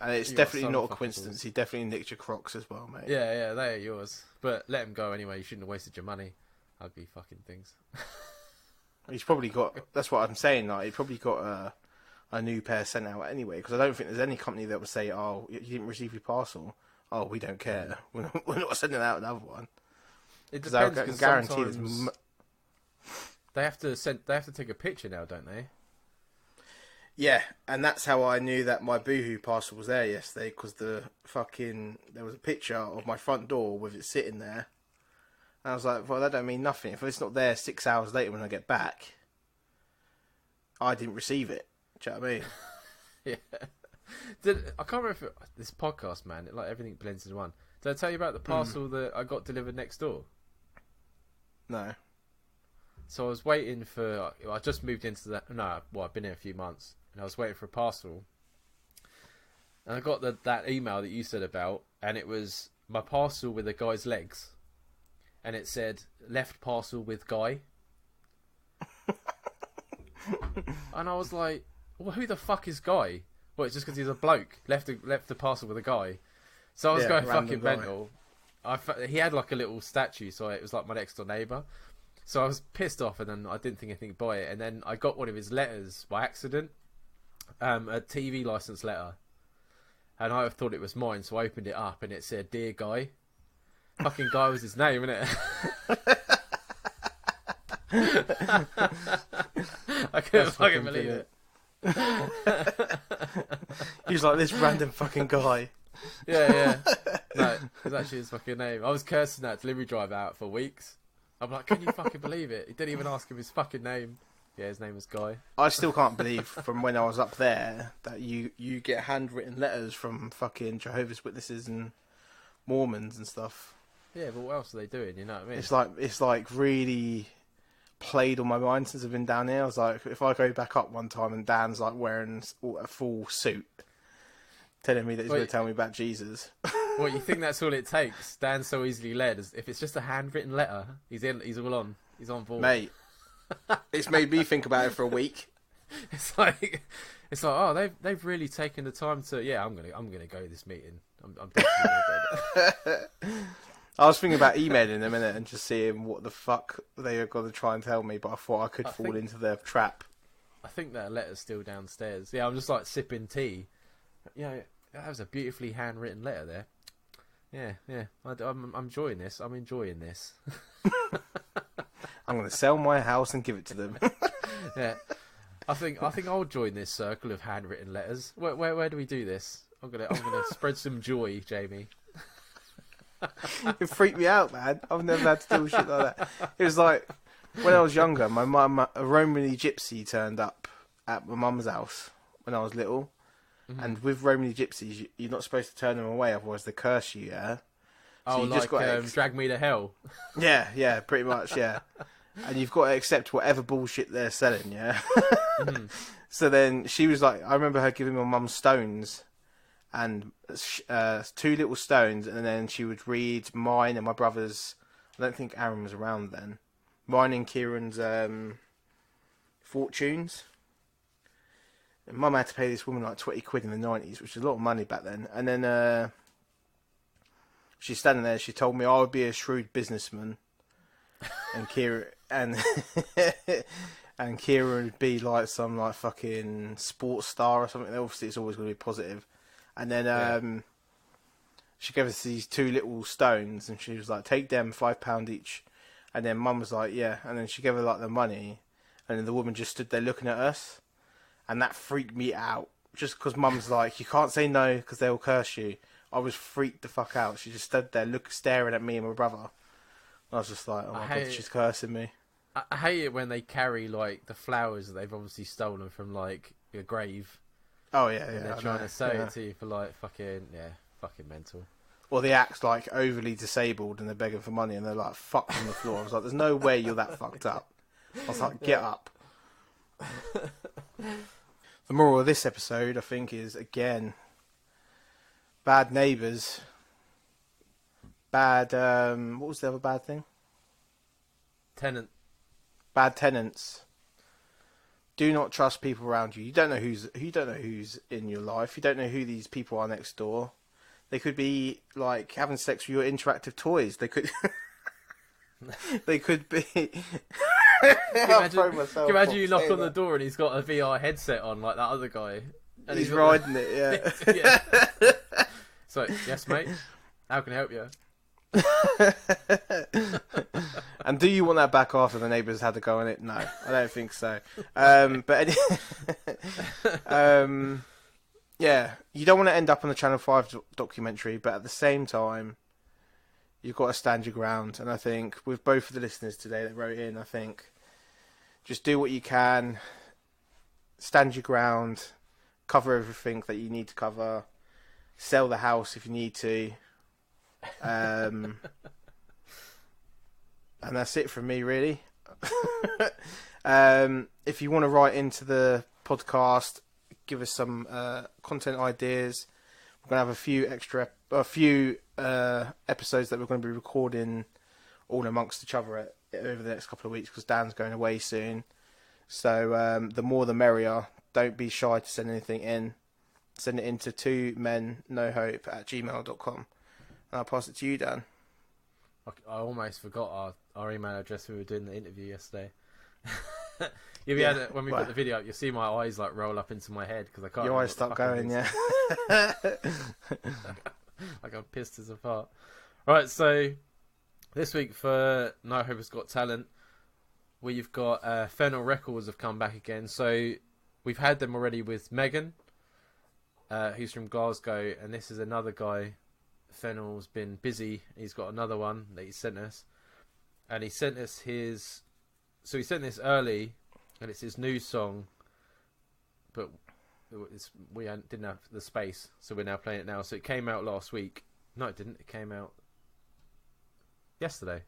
And it's definitely not a coincidence. He definitely nicked your Crocs as well, mate. Yeah, they are yours. But let him go anyway. You shouldn't have wasted your money. Ugly fucking things. He's probably got... That's what I'm saying. Like, he probably got a new pair sent out anyway. Because I don't think there's any company that would say, oh, you didn't receive your parcel. Oh, we don't care. We're not sending out another one. It depends. I can guarantee they have to take a picture now, don't they? Yeah, and that's how I knew that my Boohoo parcel was there yesterday, because there was a picture of my front door with it sitting there. And I was like, well, that don't mean nothing. If it's not there 6 hours later when I get back, I didn't receive it. Do you know what I mean? Yeah. I can't remember if this podcast, man, like everything blends into one. Did I tell you about the parcel that I got delivered next door? No. So I was waiting for... I just moved into that... No, well, I've been here a few months. And I was waiting for a parcel. And I got that email that you said about. And it was my parcel with a guy's legs. And it said, left parcel with guy. And I was like, well, who the fuck is Guy? Well, it's just because he's a bloke. Left the parcel with a guy. So I was going fucking mental. He had like a little statue, so it was like my next door neighbour. So I was pissed off, and then I didn't think anything by it. And then I got one of his letters by accident, a TV license letter, and I thought it was mine. So I opened it up, and it said, "Dear Guy," fucking guy was his name, innit? I couldn't fucking believe it. He was like, this random fucking guy. Yeah. No, it was actually his fucking name. I was cursing that delivery driver out for weeks. I'm like, can you fucking believe it? He didn't even ask him his fucking name. Yeah, his name was Guy. I still can't believe from when I was up there that you get handwritten letters from fucking Jehovah's Witnesses and Mormons and stuff. Yeah, but what else are they doing? You know what I mean? It's like really played on my mind since I've been down here. I was like, if I go back up one time and Dan's like wearing a full suit, telling me that he's going to tell me about Jesus. What, you think that's all it takes? Dan's so easily led. If it's just a handwritten letter, he's all on. He's on board. Mate, it's made me think about it for a week. It's like, oh, they've really taken the time to. Yeah, I'm gonna go to this meeting. I'm definitely gonna go. I was thinking about emailing them innit, and just seeing what the fuck they are going to try and tell me, but I thought I could fall into their trap. I think that letter's still downstairs. Yeah, I'm just like sipping tea. Yeah, that was a beautifully handwritten letter there. Yeah. I'm enjoying this. I'm enjoying this. I'm going to sell my house and give it to them. Yeah, I think I'll join this circle of handwritten letters. Where do we do this? I'm gonna spread some joy, Jamie. It freaked me out, man. I've never had to do shit like that. It was like when I was younger, my mum, a Romany gypsy, turned up at my mum's house when I was little. And with Romany gypsies, you're not supposed to turn them away, otherwise they curse you. Yeah. So you just got drag me to hell. Yeah, pretty much. Yeah. And you've got to accept whatever bullshit they're selling. Yeah. Mm-hmm. So then she was like, I remember her giving my mum stones. And 2 little stones, and then she would read mine and my brother's. I don't think Aaron was around then. Mine and Kieran's fortunes. And Mum had to pay this woman like 20 quid in the 90s, which is a lot of money back then. And then she's standing there. She told me I would be a shrewd businessman, and Kieran and Kieran would be like some like fucking sports star or something. Obviously, it's always going to be positive. And then she gave us these 2 little stones, and she was like, "Take them, £5 each." And then Mum was like, "Yeah." And then she gave her like the money, and then the woman just stood there looking at us, and that freaked me out. Just because Mum's like, "You can't say no because they'll curse you." I was freaked the fuck out. She just stood there, staring at me and my brother. I was just like, "Oh my god, she's cursing me." I hate it when they carry like the flowers that they've obviously stolen from like a grave. Oh yeah, and they're trying to sell it to you for like fucking mental. Or they act like overly disabled and they're begging for money and they're like fucked on the floor. I was like, there's no way you're that fucked up. I was like, get up. The moral of this episode, I think, is again, bad neighbours. Bad. What was the other bad thing? Bad tenants. Do not trust people around you. You don't know who's in your life. You don't know who these people are next door. They could be like having sex with your interactive toys. They could. They could be. Can you imagine you knock on the door and he's got a VR headset on like that other guy, and he's riding it. Yeah. Yeah. So yes, mate. How can I help you? And do you want that back after the neighbours had to go on it? No, I don't think so. But yeah, you don't want to end up on the Channel 5 documentary, but at the same time, you've got to stand your ground. And I think with both of the listeners today that wrote in, I think just do what you can, stand your ground, cover everything that you need to cover, sell the house if you need to. And that's it from me, really. If you want to write into the podcast, give us some content ideas. We're going to have a few episodes that we're going to be recording all amongst each other over the next couple of weeks because Dan's going away soon. So the more the merrier. Don't be shy to send anything in. Send it in to 2mennohope@gmail.com. And I'll pass it to you, Dan. I almost forgot our email address when we were doing the interview yesterday. When we put the video up, you'll see my eyes like roll up into my head because I can't. Your eyes start going, like I'm pissed as a fart. Right, so This week for Neighbours Got Talent, we've got Fennell Records have come back again. So we've had them already with Megan, who's from Glasgow, and this is another guy. Fennell's been busy. He's got another one that he sent us, and he sent us his. So he sent this early, and it's his new song, but didn't have the space, so we're now playing it now. So it came out last week. No, it didn't. It came out yesterday.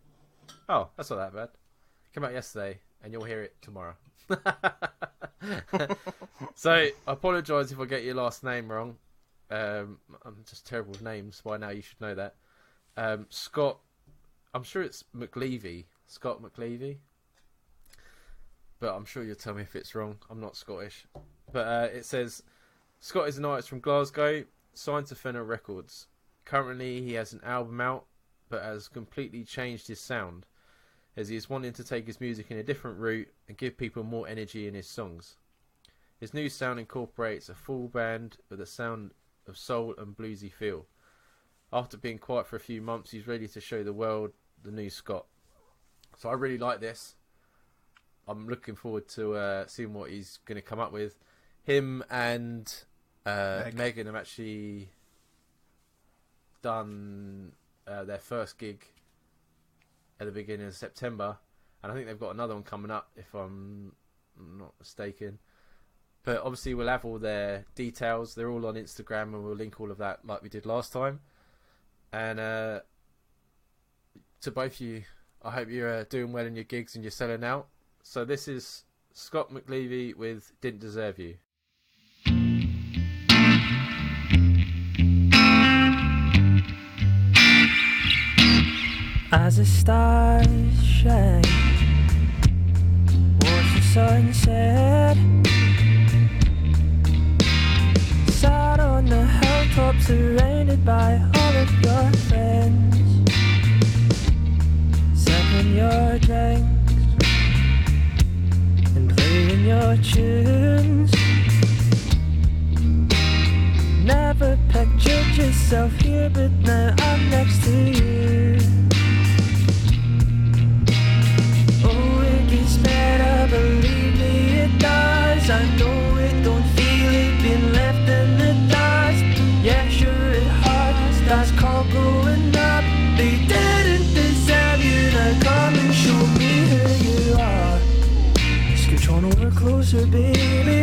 Oh, that's not that bad. It came out yesterday, and you'll hear it tomorrow. So I apologise if I get your last name wrong. I'm just terrible with names. By now you should know that. Scott, I'm sure it's McAleavy. Scott McAleavy. But I'm sure you'll tell me if it's wrong. I'm not Scottish. But it says, Scott is an artist from Glasgow, signed to Fennell Records. Currently he has an album out, but has completely changed his sound, as he is wanting to take his music in a different route and give people more energy in his songs. His new sound incorporates a full band with a sound of soul and bluesy feel. After being quiet for a few months, he's ready to show the world the new Scott. So I really like this. I'm looking forward to seeing what he's going to come up with. Him and Megan have actually done their first gig at the beginning of September, and I think they've got another one coming up, if I'm not mistaken. But obviously we'll have all their details. They're all on Instagram, and we'll link all of that like we did last time. And to both of you, I hope you're doing well in your gigs and you're selling out. So this is Scott McAleavy with Didn't Deserve You. As the stars shine, watch the sunset. Sat on the hilltop, surrounded by all of your friends, sipping your drinks and playing your tunes. Never pictured yourself here, but now I'm next to you. Oh, it gets better, believe me it does. I know it, don't feel it, been left in the dust. Yeah, sure it hurts, that's called growing up. They didn't deserve you, now come and show me who you are. Scooch on over closer, baby.